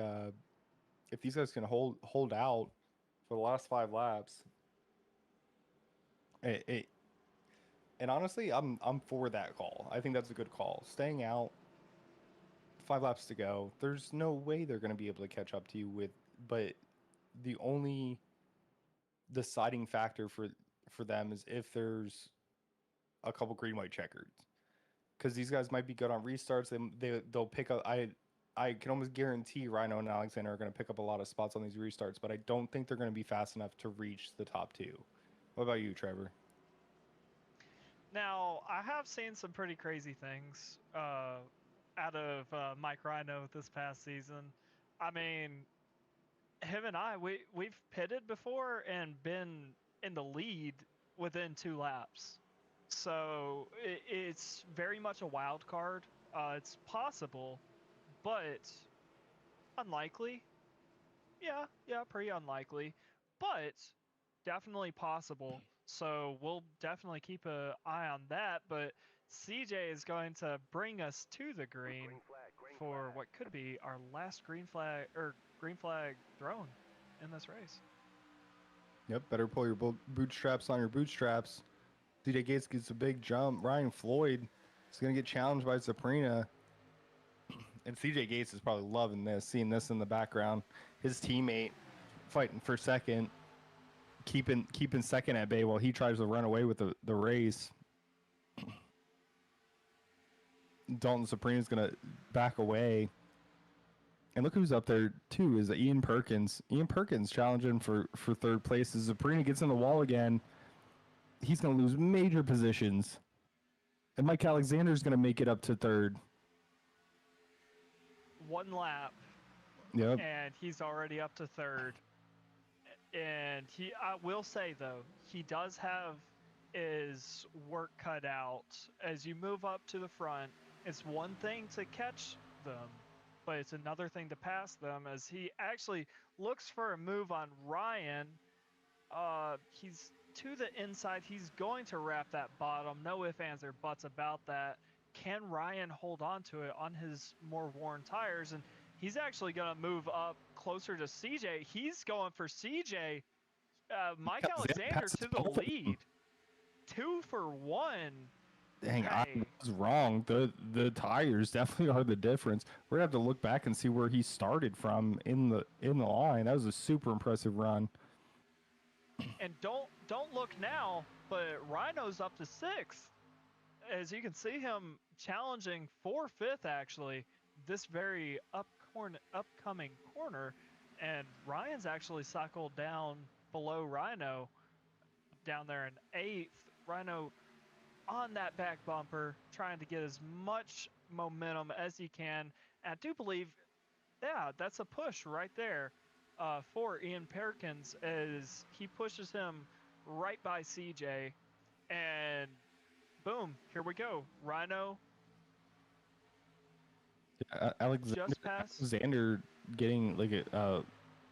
if these guys can hold out for the last 5 laps. And honestly, I'm for that call. I think that's a good call. Staying out, 5 laps to go. There's no way they're going to be able to catch up to you but the only deciding factor for them is if there's a couple green white checkers, because these guys might be good on restarts. They'll pick up. I can almost guarantee Rhino and Alexander are going to pick up a lot of spots on these restarts, but I don't think they're going to be fast enough to reach the top 2. What about you, Trevor? Now, I have seen some pretty crazy things out of Mike Rhino this past season. I mean, him and we've pitted before and been in the lead within 2 laps. So it's very much a wild card. It's possible, but unlikely. Yeah, pretty unlikely, but definitely possible. So we'll definitely keep an eye on that. But CJ is going to bring us to the green for what could be our last green flag thrown in this race. Yep, better pull your bootstraps on your bootstraps. CJ Gates gets a big jump. Ryan Floyd is going to get challenged by Zaprina. And CJ Gates is probably loving this, seeing this in the background. His teammate fighting for second, keeping second at bay while he tries to run away with the race. Dalton Zaprina is going to back away. And look who's up there, too, is Ian Perkins. Ian Perkins challenging for 3rd place. As Zaprina gets in the wall again, he's going to lose major positions. And Mike Alexander's going to make it up to 3rd. 1 lap. Yep. And he's already up to 3rd. And I will say, though, he does have his work cut out. As you move up to the front, it's one thing to catch them, but it's another thing to pass them, as he actually looks for a move on Ryan. He's to the inside. He's going to wrap that bottom. No ifs, ands, or buts about that. Can Ryan hold on to it on his more worn tires? And he's actually going to move up closer to CJ. He's going for CJ. Mike Alexander to the lead. 2 for 1. Dang, I was wrong. The tires definitely are the difference. We're gonna have to look back and see where he started from in the line. That was a super impressive run. And don't look now, but Rhino's up to 6th. As you can see him challenging for fifth actually this very upcoming corner, and Ryan's actually cycled down below Rhino down there in eighth. Rhino on that back bumper, trying to get as much momentum as he can. And I do believe, yeah, that's a push right there for Ian Perkins as he pushes him right by CJ, and boom, here we go. Rhino just passed. Alexander getting like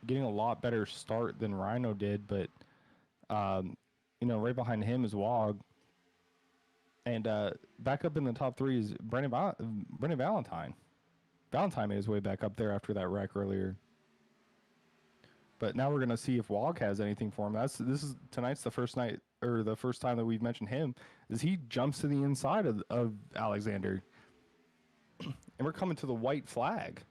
getting a lot better start than Rhino did, but right behind him is Wog, and back up in the top three is Brendan Valentine. Valentine made his way back up there after that wreck earlier. But now we're gonna see if Wog has anything for him. Tonight's the first night or the first time that we've mentioned him. Is he jumps to the inside of Alexander, and we're coming to the white flag.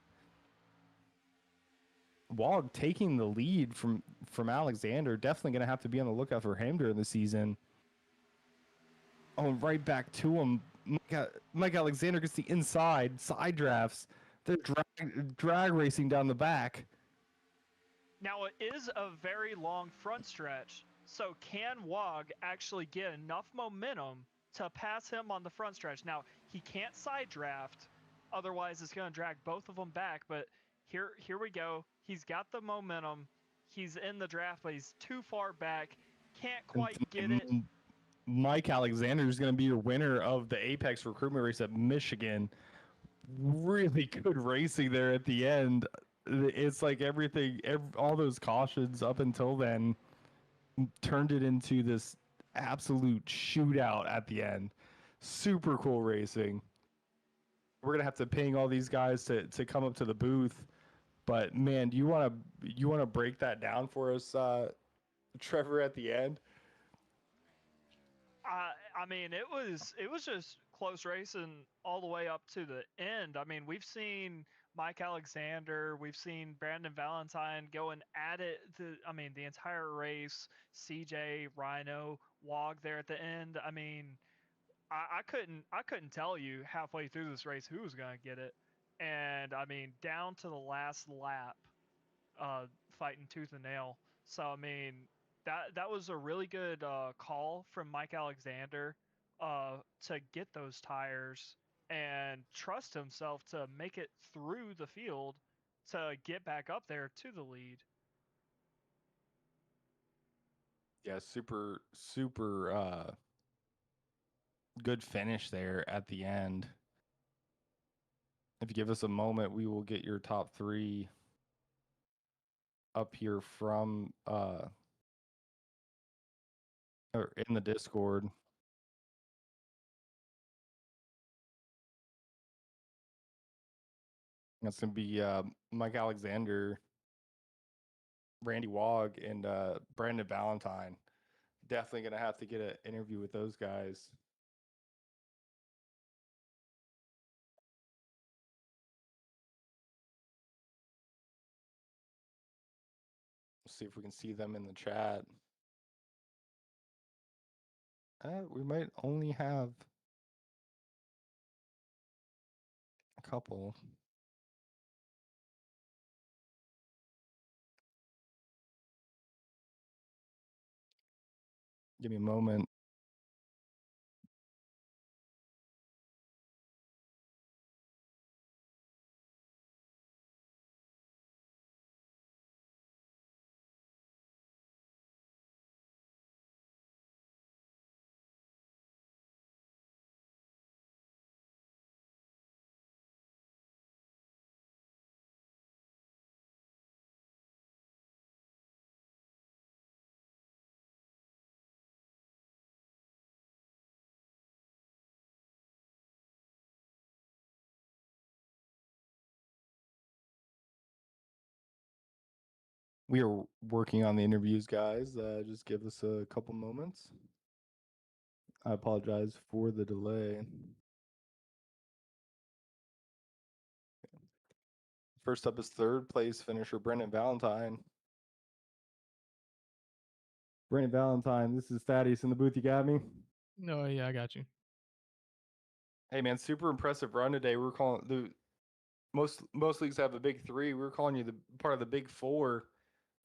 Wog taking the lead from Alexander. Definitely gonna have to be on the lookout for him during the season. Oh, right back to him. Mike Alexander gets the inside side drafts. They're drag racing down the back. Now it is a very long front stretch, so can Wog actually get enough momentum to pass him on the front stretch? Now he can't side draft, otherwise it's going to drag both of them back. But here we go. He's got the momentum. He's in the draft, but he's too far back. Can't quite get it. Mike Alexander is going to be your winner of the Apex recruitment race at Michigan. Really good racing there at the end. It's like all those cautions up until then turned it into this absolute shootout at the end. Super cool racing. We're gonna have to ping all these guys to come up to the booth. But man, do you wanna break that down for us, Trevor, at the end? I mean, it was just close racing all the way up to the end. I mean, we've seen Mike Alexander, we've seen Brandon Valentine going at it. The entire race. CJ, Rhino, Wog there at the end. I mean, I couldn't tell you halfway through this race who was gonna get it, and I mean down to the last lap, fighting tooth and nail. So I mean, that was a really good call from Mike Alexander to get those tires and trust himself to make it through the field to get back up there to the lead. Yeah, super good finish there at the end. If you give us a moment, we will get your top three up here from or in the Discord. That's gonna be Mike Alexander, Randy Wog, and Brandon Valentine. Definitely gonna have to get an interview with those guys. See if we can see them in the chat. We might only have a couple. Give me a moment. We are working on the interviews, guys. Just give us a couple moments. I apologize for the delay. First up is third place finisher Brendan Valentine. Brendan Valentine, this is Thaddeus in the booth. You got me? No, yeah, I got you. Hey man, super impressive run today. We're calling the most leagues have a big three. We're calling you the part of the big four.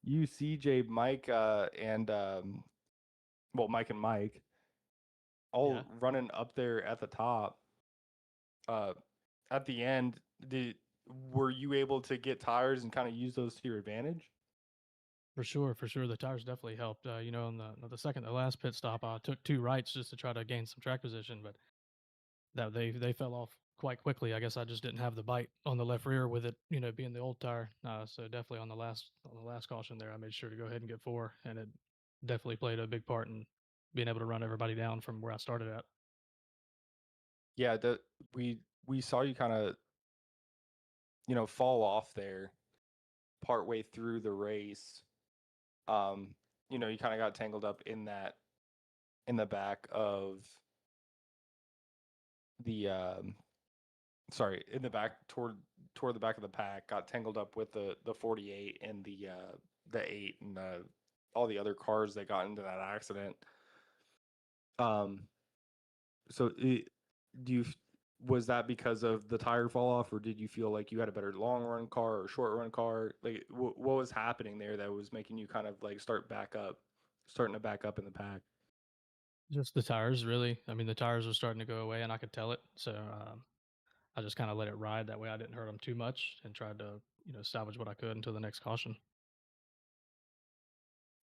You, CJ, Mike, and well, Mike and Mike, all Yeah. running up there at the top. Uh, at the end, did were you able to get tires and kind of use those to your advantage? For sure, for sure. The tires definitely helped. On the last pit stop, I took two rights just to try to gain some track position, but that they fell off quite quickly. I guess I just didn't have the bite on the left rear with it, being the old tire. So definitely on the last caution there, I made sure to go ahead and get four, and it definitely played a big part in being able to run everybody down from where I started at. Yeah, we saw you kind of fall off there partway through the race. You kind of got tangled up in the back of the sorry, in the back toward the back of the pack, got tangled up with the 48 and the 8 and all the other cars that got into that accident. Um so do you was that because of the tire fall off, or did you feel like you had a better long run car or short run car? Like what was happening there that was making you kind of like starting to back up in the pack? Just the tires, really. I mean, the tires were starting to go away, and I could tell it. So I just kind of let it ride. That way, I didn't hurt them too much, and tried to salvage what I could until the next caution.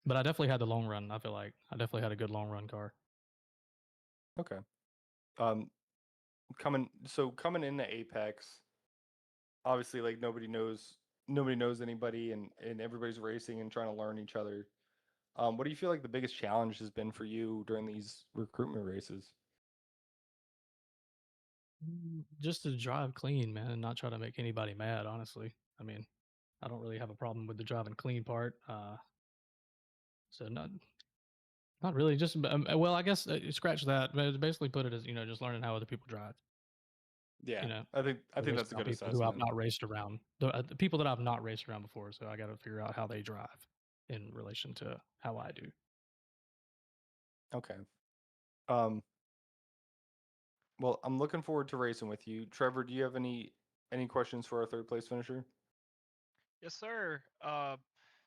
But I definitely had the long run. I feel like I definitely had a good long run car. Okay. Um coming into Apex, obviously like nobody knows anybody, and everybody's racing and trying to learn each other. What do you feel like the biggest challenge has been for you during these recruitment races? Just to drive clean, man, and not try to make anybody mad. Honestly, I mean, I don't really have a problem with the driving clean part. So not really. Just well, I guess scratch that. But basically, put it as just learning how other people drive. Yeah, You know, I think racing that's a around good people who I've assessment. not raced around. The people that I've not raced around before. So I got to figure out how they drive in relation to how I do. Okay. Um, well, I'm looking forward to racing with you. Trevor, do you have any questions for our third place finisher? Yes, sir.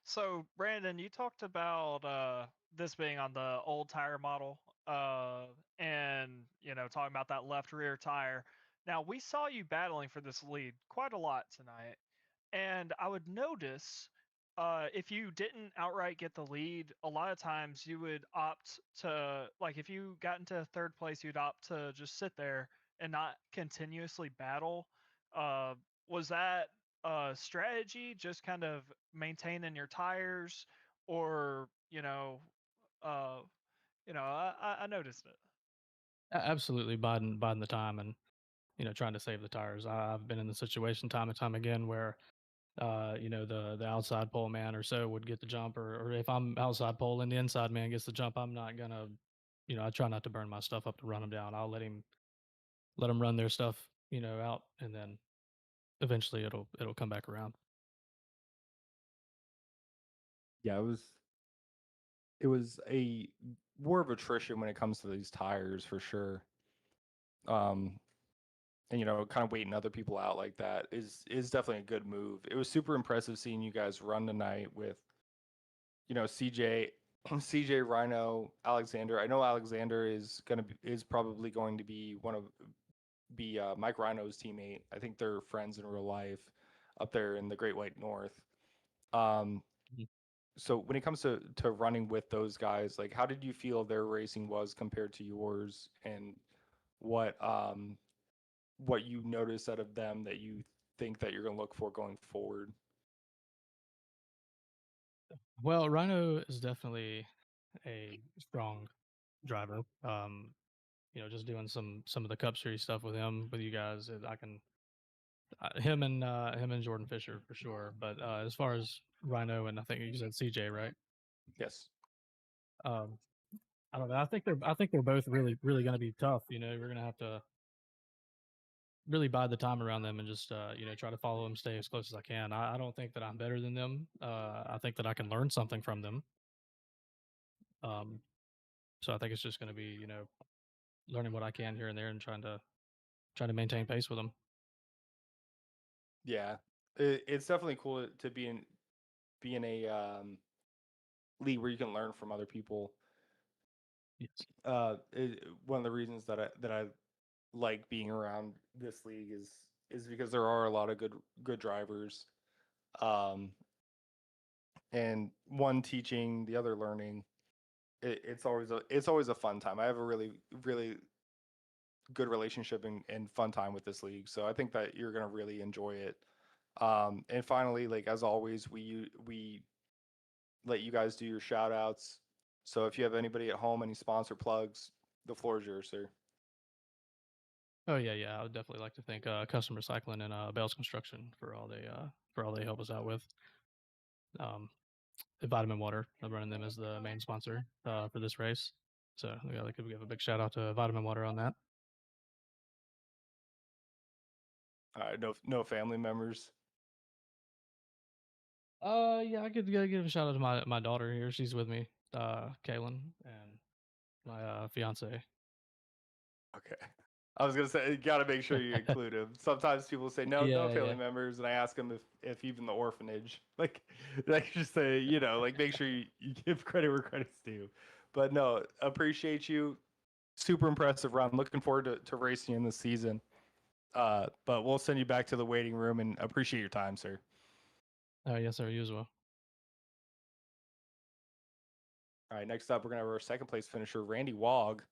So Brandon, you talked about this being on the old tire model, and talking about that left rear tire. Now we saw you battling for this lead quite a lot tonight, and I would notice if you didn't outright get the lead, a lot of times you would opt to, like, if you got into third place, you'd opt to just sit there and not continuously battle. Uh, was that a strategy, just kind of maintaining your tires, or uh, I noticed it. Absolutely, biding the time and trying to save the tires. I've been in the situation time and time again where the outside pole man or so would get the jump, or if I'm outside pole and the inside man gets the jump, I'm not gonna, I try not to burn my stuff up to run them down. I'll let them run their stuff, out, and then eventually it'll come back around. Yeah, it was a war of attrition when it comes to these tires for sure. Um, and kind of waiting other people out like that is definitely a good move. It was super impressive seeing you guys run tonight with CJ, CJ, Rhino, Alexander. I know Alexander is probably going to be Mike Rhino's teammate. I think they're friends in real life up there in the Great White North. Um, Mhm. so when it comes to running with those guys, like how did you feel their racing was compared to yours, and what um what you noticed out of them that you think that you're going to look for going forward? Well, Rhino is definitely a strong driver. Just doing some of the Cup Series stuff with him, with you guys, I can him and Jordan Fisher for sure. But as far as Rhino and I think you said CJ, right? Yes. Um, I don't know. I think they're both really going to be tough. We're going to have to really bide the time around them and just try to follow them, stay as close as I can. I don't think that I'm better than them. I think that I can learn something from them. Um, so I think it's just going to be learning what I can here and there and trying to try to maintain pace with them. Yeah, it's definitely cool to be in a league where you can learn from other people. Yes. One of the reasons that I like being around this league is because there are a lot of good drivers, um, and one teaching, the other learning. It's always a fun time. I have a really good relationship and fun time with this league, so I think that you're gonna really enjoy it. And finally, like as always, we let you guys do your shout outs. So if you have anybody at home, any sponsor plugs, the floor is yours, sir. Oh yeah. I would definitely like to thank Custom Recycling and Bales Construction for all they help us out with. The Vitamin Water, I'm running them as the main sponsor for this race. So yeah, we give a big shout out to Vitamin Water on that. No family members. Yeah, I could give a shout out to my daughter here. She's with me, Kaylin, and my fiance. Okay. I was gonna say you gotta make sure you include him. Sometimes people say no Yeah, family yeah. members, and I ask them if even the orphanage. Like just say like make sure you give credit where credit's due. But no, appreciate you. Super impressive run. Looking forward to racing in this season. But we'll send you back to the waiting room and appreciate your time, sir. Yes, sir. You as well. All right, next up, we're gonna have our second place finisher, Randy Wog.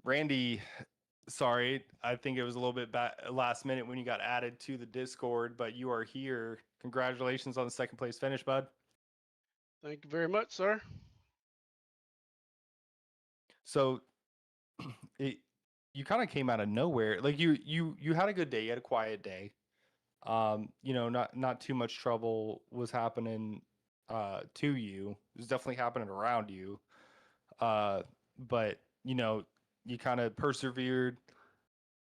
Randy, sorry, I think it was a little bit last minute when you got added to the Discord, but you are here. Congratulations on the second place finish, bud. Thank you very much, sir. So, you kind of came out of nowhere. Like you had a good day, you had a quiet day. Not too much trouble was happening to you. It was definitely happening around you. But you kind of persevered.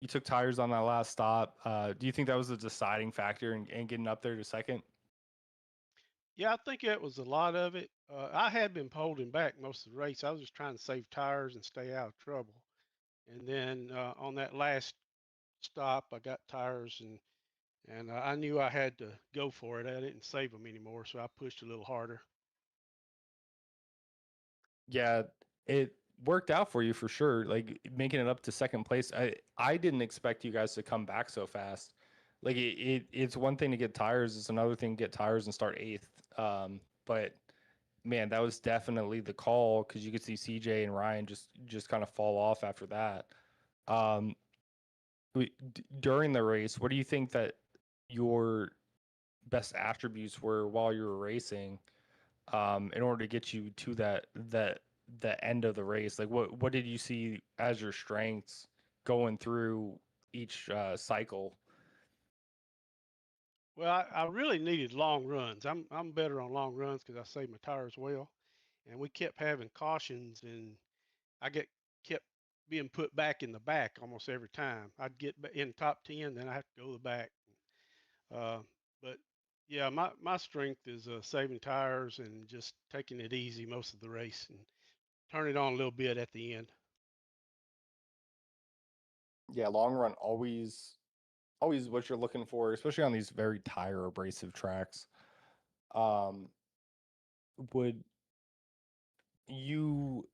You took tires on that last stop. Do you think that was a deciding factor in getting up there to second? Yeah, I think that was a lot of it. I had been holding back most of the race. I was just trying to save tires and stay out of trouble. And then on that last stop, I got tires and I knew I had to go for it. I didn't save them anymore, so I pushed a little harder. Yeah, it worked out for you for sure. Like making it up to second place. I didn't expect you guys to come back so fast. Like it's one thing to get tires, it's another thing to get tires and start eighth. But man, that was definitely the call because you could see CJ and Ryan just kind of fall off after that. Um, During the race, what do you think that your best attributes were while you were racing, in order to get you to the end of the race? Like what did you see as your strengths going through each cycle? Well, I really needed long runs. I'm better on long runs because I save my tires well. And we kept having cautions, and I kept being put back in the back almost every time. I'd get in top 10, then I have to go to the back. Uh, but yeah, my strength is saving tires and just taking it easy most of the race and turn it on a little bit at the end. Yeah, long run always what you're looking for, especially on these very tire abrasive tracks. Um, would you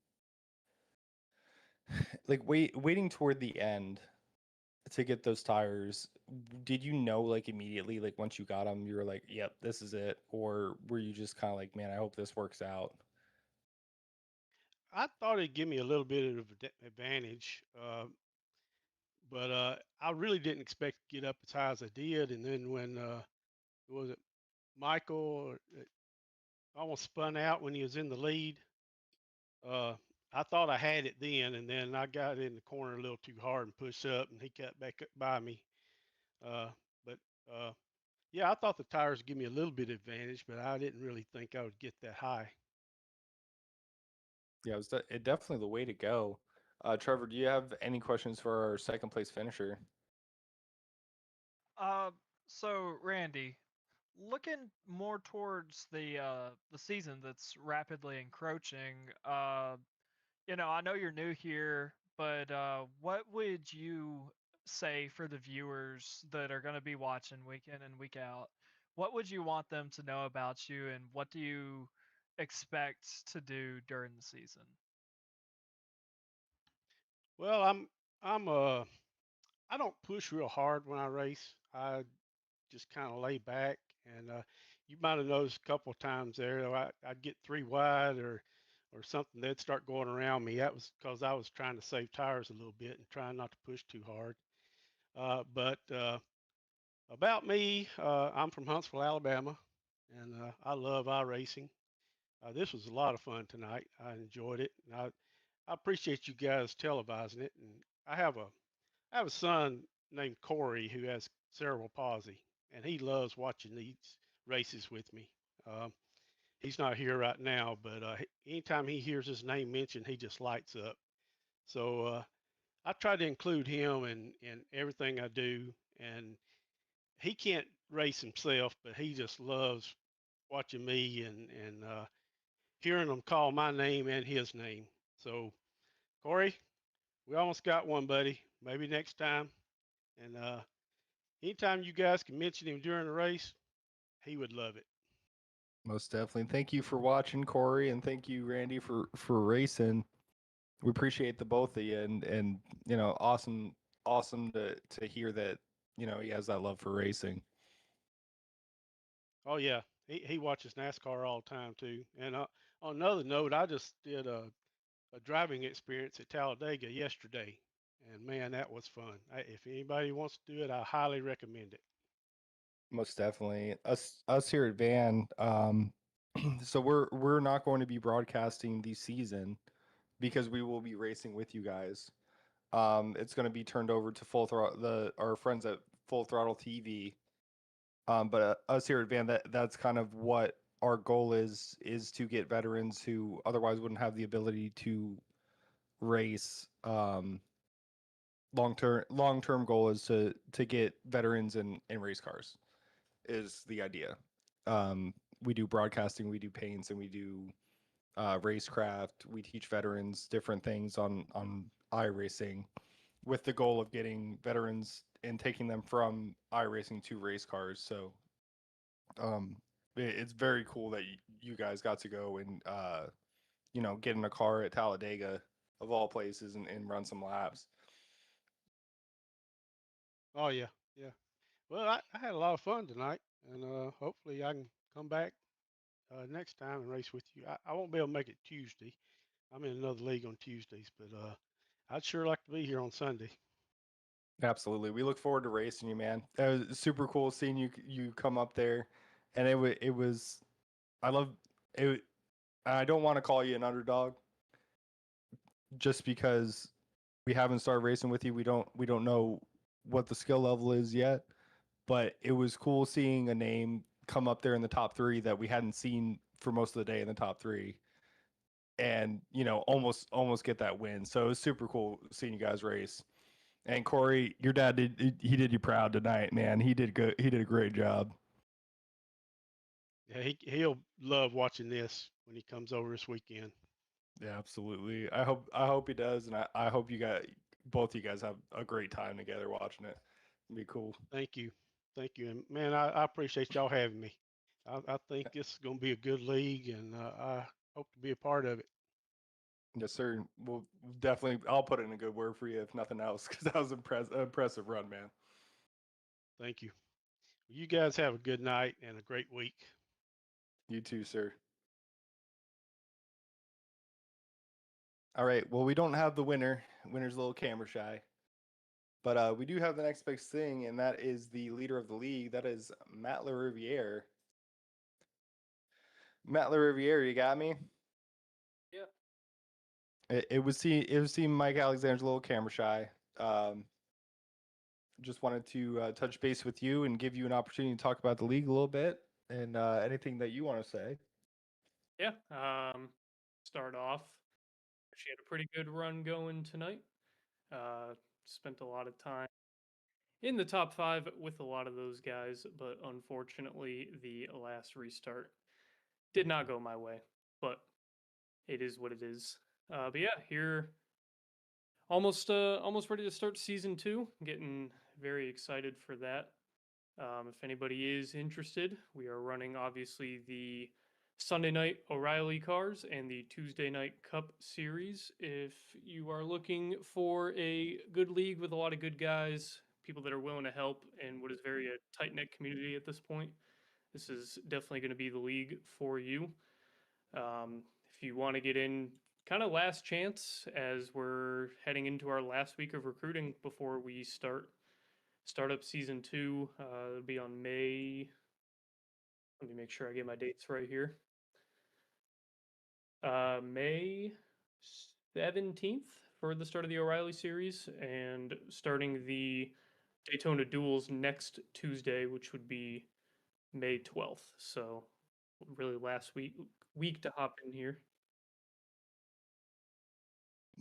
like waiting toward the end to get those tires? Did you know like immediately, like once you got them, you were like, "Yep, this is it," or were you just kind of like, "Man, I hope this works out"? I thought it'd give me a little bit of advantage, but I really didn't expect to get up as high as I did. And then when was it Michael almost spun out when he was in the lead? I thought I had it then, and then I got in the corner a little too hard and pushed up, and he got back up by me. But yeah, I thought the tires would give me a little bit of advantage, but I didn't really think I would get that high. Yeah, it definitely the way to go. Trevor, do you have any questions for our second place finisher? Uh, so Randy, looking more towards the season that's rapidly encroaching. I know you're new here, but what would you say for the viewers that are going to be watching week in and week out? What would you want them to know about you, and what do you expect to do during the season? Well, I'm I don't push real hard when I race. I just kind of lay back, and you might have noticed a couple of times there, I'd get three wide or something. They'd start going around me. That was because I was trying to save tires a little bit and trying not to push too hard. But about me, I'm from Huntsville, Alabama, and I love iRacing. This was a lot of fun tonight. I enjoyed it, and I appreciate you guys televising it. And I have a son named Corey who has cerebral palsy, and he loves watching these races with me. Um, he's not here right now, but anytime he hears his name mentioned, he just lights up. So I try to include him in everything I do, and he can't race himself, but he just loves watching me and hearing them call my name and his name. So Corey, we almost got one, buddy. Maybe next time. And anytime you guys can mention him during the race, he would love it. Most definitely. Thank you for watching, Corey, and thank you, Randy, for racing. We appreciate the both of you, and awesome to hear that he has that love for racing. Oh yeah, he watches NASCAR all the time too. And on another note, I just did a driving experience at Talladega yesterday, and man, that was fun. If anybody wants to do it, I highly recommend it. Most definitely. Us here at Van, so we're not going to be broadcasting the season because we will be racing with you guys. It's going to be turned over to Full Throttle, our friends at Full Throttle TV. But us here at Van, that's kind of what our goal is to get veterans who otherwise wouldn't have the ability to race. Long term goal is to get veterans in race cars is the idea. We do broadcasting, we do paints, and we do racecraft. We teach veterans different things on iRacing, with the goal of getting veterans and taking them from iRacing to race cars. So, it's very cool that you guys got to go and get in a car at Talladega of all places and run some laps. Oh yeah, yeah. Well, I had a lot of fun tonight, and hopefully I can come back next time and race with you. I won't be able to make it Tuesday. I'm in another league on Tuesdays, but I'd sure like to be here on Sunday. Absolutely. We look forward to racing you, man. It was super cool seeing you come up there, and it was I love it. I don't want to call you an underdog just because we haven't started racing with you. We don't know what the skill level is yet, but it was cool seeing a name come up there in the top 3 that we hadn't seen for most of the day in the top 3, and almost get that win. So it was super cool seeing you guys race. And Corey, your dad did you proud tonight, man. He did good. He did a great job. Yeah, he'll love watching this when he comes over this weekend. Yeah, absolutely. I hope he does, and I hope both you guys have a great time together watching it. It'd be cool. Thank you, and man, I appreciate y'all having me. I think this is going to be a good league, and I hope to be a part of it. Yes, sir. We'll definitely. I'll put in a good word for you if nothing else, because that was impressive run, man. Thank you. You guys have a good night and a great week. You too, sir. All right. Well, we don't have the winner. Winner's a little camera shy. But we do have the next big thing, and that is the leader of the league. That is Matt LaRiviere. Matt LaRiviere, you got me? Yeah. It was seeing Mike Alexander's a little camera shy. Just wanted to touch base with you and give you an opportunity to talk about the league a little bit and anything that you want to say. Yeah. Start off. She had a pretty good run going tonight. Spent a lot of time in the top 5 with a lot of those guys, but unfortunately, the last restart did not go my way. But it is what it is. But yeah, here almost ready to start season 2. Getting very excited for that. If anybody is interested, we are running obviously the Sunday night O'Reilly cars and the Tuesday night Cup series. If you are looking for a good league with a lot of good guys, people that are willing to help, and what is very a tight knit community at this point, this is definitely going to be the league for you. If you want to get in, kind of last chance as we're heading into our last week of recruiting before we start up season 2. It'll be on May. Let me make sure I get my dates right here. May 17th for the start of the O'Reilly series, and starting the Daytona Duels next Tuesday, which would be May 12th. So really last week to hop in here.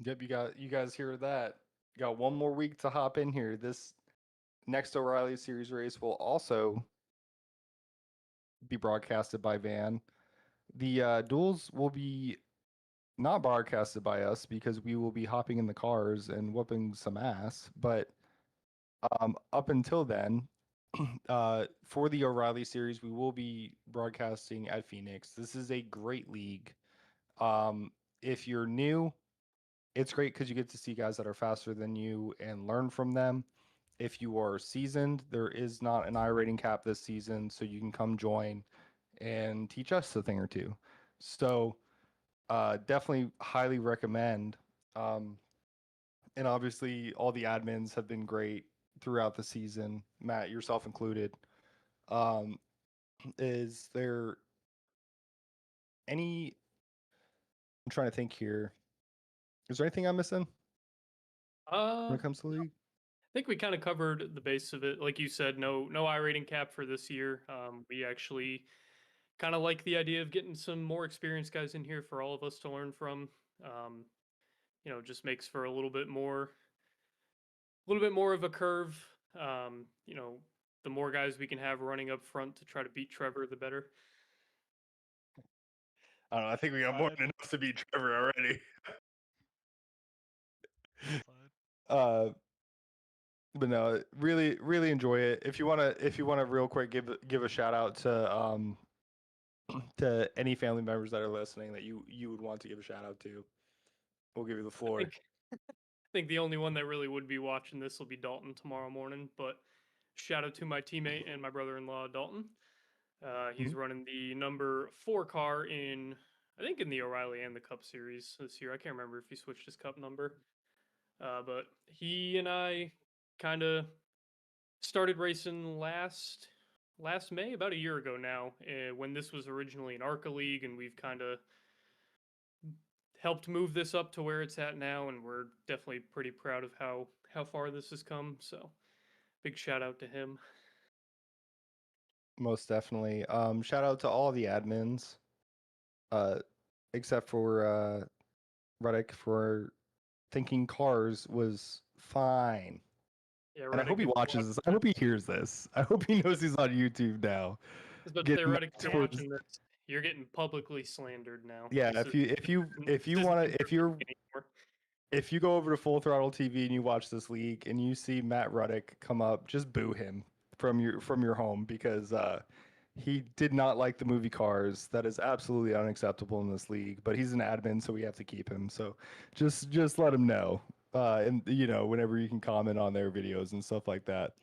Yep, you guys hear that? You got one more week to hop in here. This next O'Reilly Series race will also be broadcasted by Van. The duels will be not broadcasted by us because we will be hopping in the cars and whooping some ass. But up until then, for the O'Reilly Series, we will be broadcasting at Phoenix. This is a great league. If you're new, it's great because you get to see guys that are faster than you and learn from them. If you are seasoned, there is not an iRating cap this season, so you can come join and teach us a thing or two. So definitely highly recommend. And obviously, all the admins have been great throughout the season, Matt, yourself included. Is there any? I'm trying to think here. Is there anything I'm missing when it comes to the league? I think we kind of covered the base of it. Like you said, no iRating cap for this year. We actually kind of like the idea of getting some more experienced guys in here for all of us to learn from. Just makes for a little bit more of a curve. The more guys we can have running up front to try to beat Trevor, the better. I don't know. I think we got more than enough to beat Trevor already. But no, really, really enjoy it. If you wanna real quick give a shout out to any family members that are listening that you would want to give a shout out to, we'll give you the floor. I think the only one that really would be watching this will be Dalton tomorrow morning. But shout out to my teammate and my brother-in-law, Dalton. He's running the number 4 car in the O'Reilly and the Cup series this year. I can't remember if he switched his Cup number. But he and I kind of started racing last May, about a year ago now, when this was originally an ARCA league, and we've kind of helped move this up to where it's at now, and we're definitely pretty proud of how far this has come. So big shout out to him. Most definitely. Shout out to all the admins, except for Ruddick for thinking cars was fine. Yeah, and I hope he watches this. I hope he hears this. I hope he knows he's on YouTube now. But theoretically, you're watching this, you're getting publicly slandered now. Yeah, if you go over to Full Throttle TV and you watch this league and you see Matt Ruddick come up, just boo him from your home because he did not like the movie Cars. That is absolutely unacceptable in this league. But he's an admin, so we have to keep him. So just let him know. And whenever you can comment on their videos and stuff like that.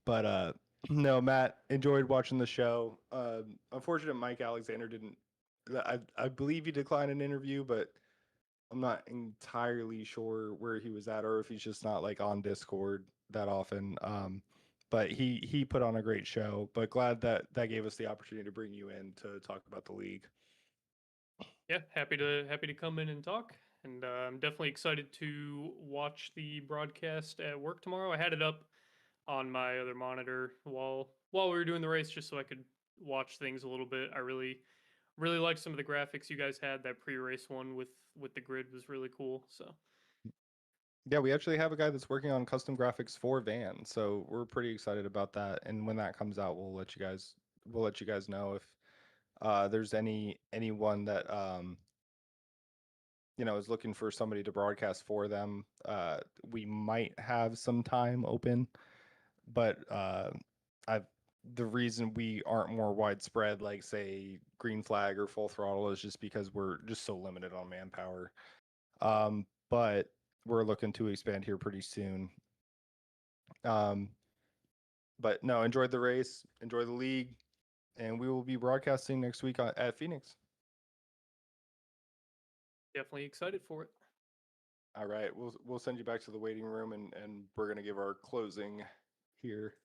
But no, Matt, enjoyed watching the show. Unfortunate Mike Alexander didn't. I believe he declined an interview, but I'm not entirely sure where he was at or if he's just not like on Discord that often. But he put on a great show. But glad that gave us the opportunity to bring you in to talk about the league. Yeah, happy to come in and talk. And I'm definitely excited to watch the broadcast at work tomorrow. I had it up on my other monitor while we were doing the race, just so I could watch things a little bit. I really liked some of the graphics you guys had. That pre-race one with the grid was really cool. So yeah, we actually have a guy that's working on custom graphics for Van, so we're pretty excited about that. And when that comes out, we'll let you guys know if there's anyone that is looking for somebody to broadcast for them. We might have some time open, but I've the reason we aren't more widespread, like say Green Flag or Full Throttle, is just because we're just so limited on manpower. But we're looking to expand here pretty soon. But no, enjoyed the race, enjoy the league, and we will be broadcasting next week at Phoenix. Definitely excited for it. All right, we'll send you back to the waiting room, and we're gonna give our closing here.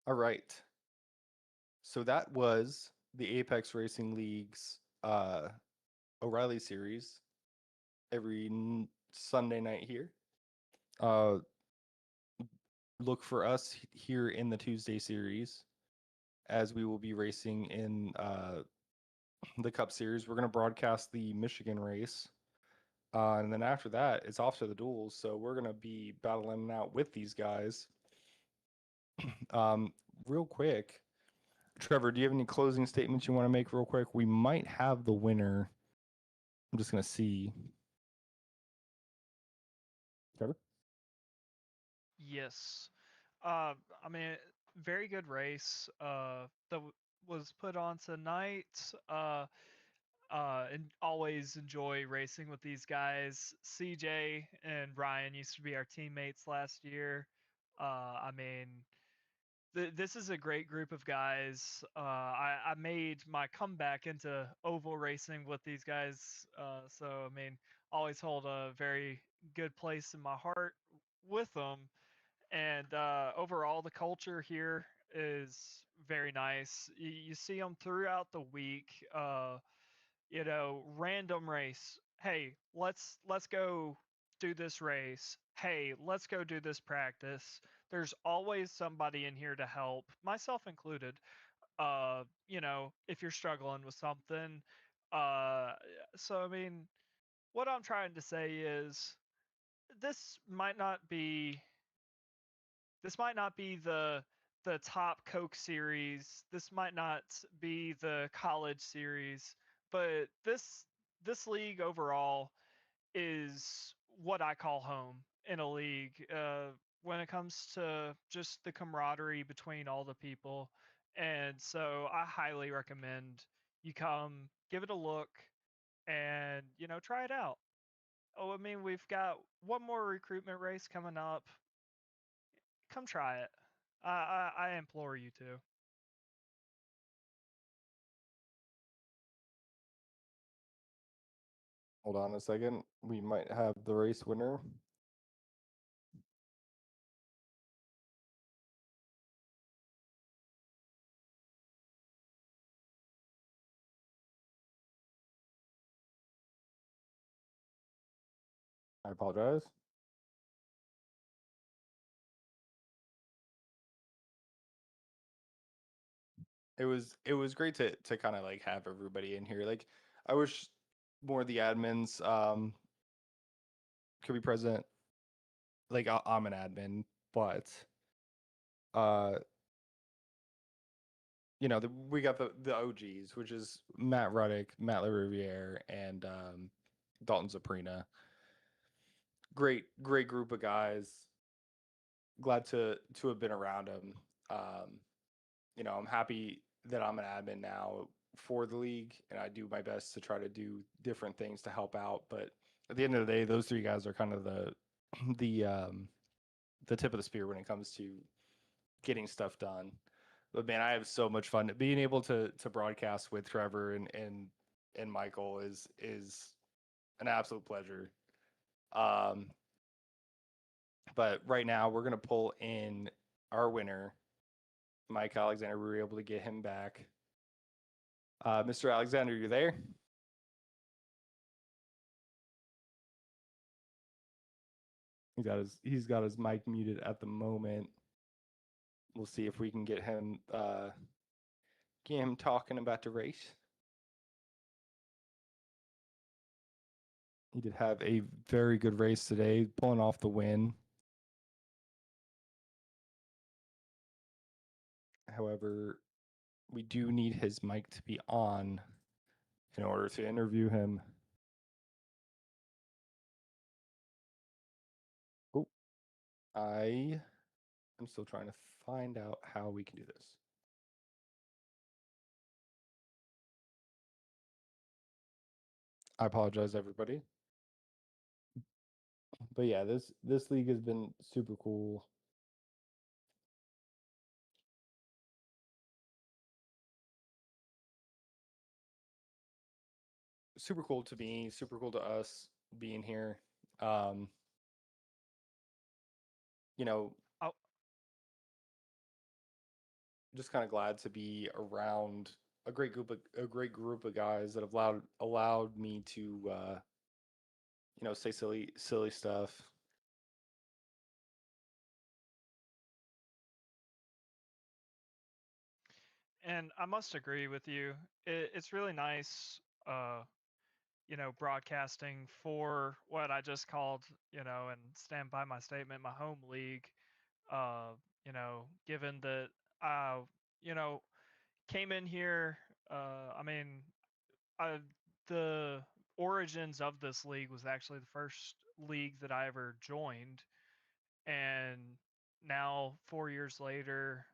All right. So that was the Apex Racing League's O'Reilly series every Sunday night here. Look for us here in the Tuesday series as we will be racing in the Cup Series. We're going to broadcast the Michigan race. And then after that, it's off to the duels. So we're going to be battling out with these guys. Real quick, Trevor, do you have any closing statements you want to make real quick? We might have the winner. I'm just going to see. Trevor? Yes. I mean, very good race that was put on tonight. And always enjoy racing with these guys. CJ and Ryan used to be our teammates last year. I mean, this is a great group of guys. I made my comeback into oval racing with these guys. So, I mean, always hold a very good place in my heart with them. And overall, the culture here is very nice. You see them throughout the week. Random race. Hey, let's go do this race. Hey, let's go do this practice. There's always somebody in here to help, myself included. If you're struggling with something. Uh, so I mean, what I'm trying to say is this might not be the top Coke series. This might not be the college series, but this league overall is what I call home in a league. When it comes to just the camaraderie between all the people, and so I highly recommend you come give it a look and try it out. Oh, I mean, we've got one more recruitment race coming up. Come try it. I implore you to. Hold on a second. We might have the race winner. I apologize. It was great to kind of like have everybody in here. Like I wish more of the admins could be present. Like I'm an admin, but uh we got the OGs, which is Matt Ruddick, Matt LaRiviere, and Dalton Zaprina. Great group of guys. Glad to have been around them. I'm happy that I'm an admin now for the league, and I do my best to try to do different things to help out. But at the end of the day, those three guys are kind of the tip of the spear when it comes to getting stuff done. But man, I have so much fun being able to broadcast with Trevor and Michael is an absolute pleasure. But right now we're gonna pull in our winner, Mike Alexander. We were able to get him back. Mr. Alexander, you there? He's got his mic muted at the moment. We'll see if we can get him talking about the race. He did have a very good race today, pulling off the win. However, we do need his mic to be on in order to interview him. Oh, I am still trying to find out how we can do this. I apologize, everybody. But yeah, this league has been super cool. Super cool to me, super cool to us being here. You know, Oh. just kind of glad to be around a great group of guys that have allowed me to say silly stuff. And I must agree with you. It's really nice, broadcasting for what I just called, and stand by my statement, my home league. Given that I, you know, came in here, I mean, the origins of this league was actually the first league that I ever joined, and now 4 years later,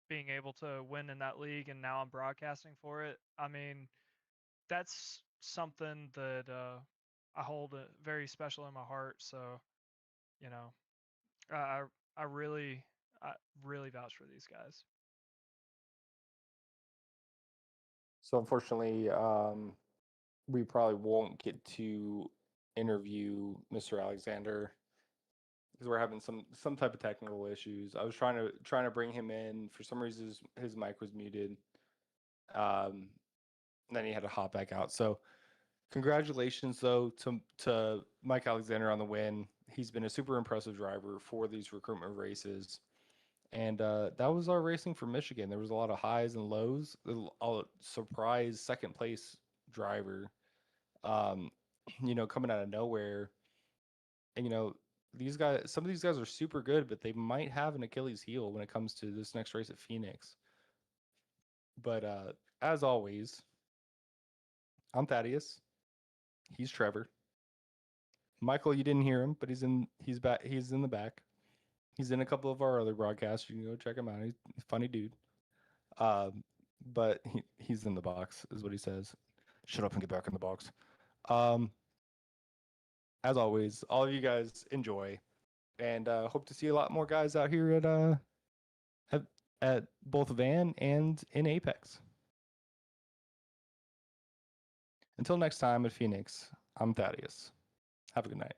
being able to win in that league, and now I'm broadcasting for it. I mean, that's something that I hold very special in my heart. So, you know, I I really I really vouch for these guys. So unfortunately, we probably won't get to interview Mr. Alexander because we're having some type of technical issues. I was trying to bring him in. For some reason, his mic was muted. Then he had to hop back out. So congratulations though to Mike Alexander on the win. He's been a super impressive driver for these recruitment races. And that was our racing for Michigan. There was a lot of highs and lows. A surprise second place driver, coming out of nowhere. And some of these guys are super good, but they might have an Achilles heel when it comes to this next race at Phoenix. But as always, I'm Thaddeus. He's Trevor. Michael, you didn't hear him, but he's back. He's in the back. He's in a couple of our other broadcasts. You can go check him out. He's a funny dude. But he's in the box, is what he says. Shut up and get back in the box. As always, all of you guys enjoy, and hope to see a lot more guys out here at both Van and in Apex. Until next time at Phoenix, I'm Thaddeus. Have a good night.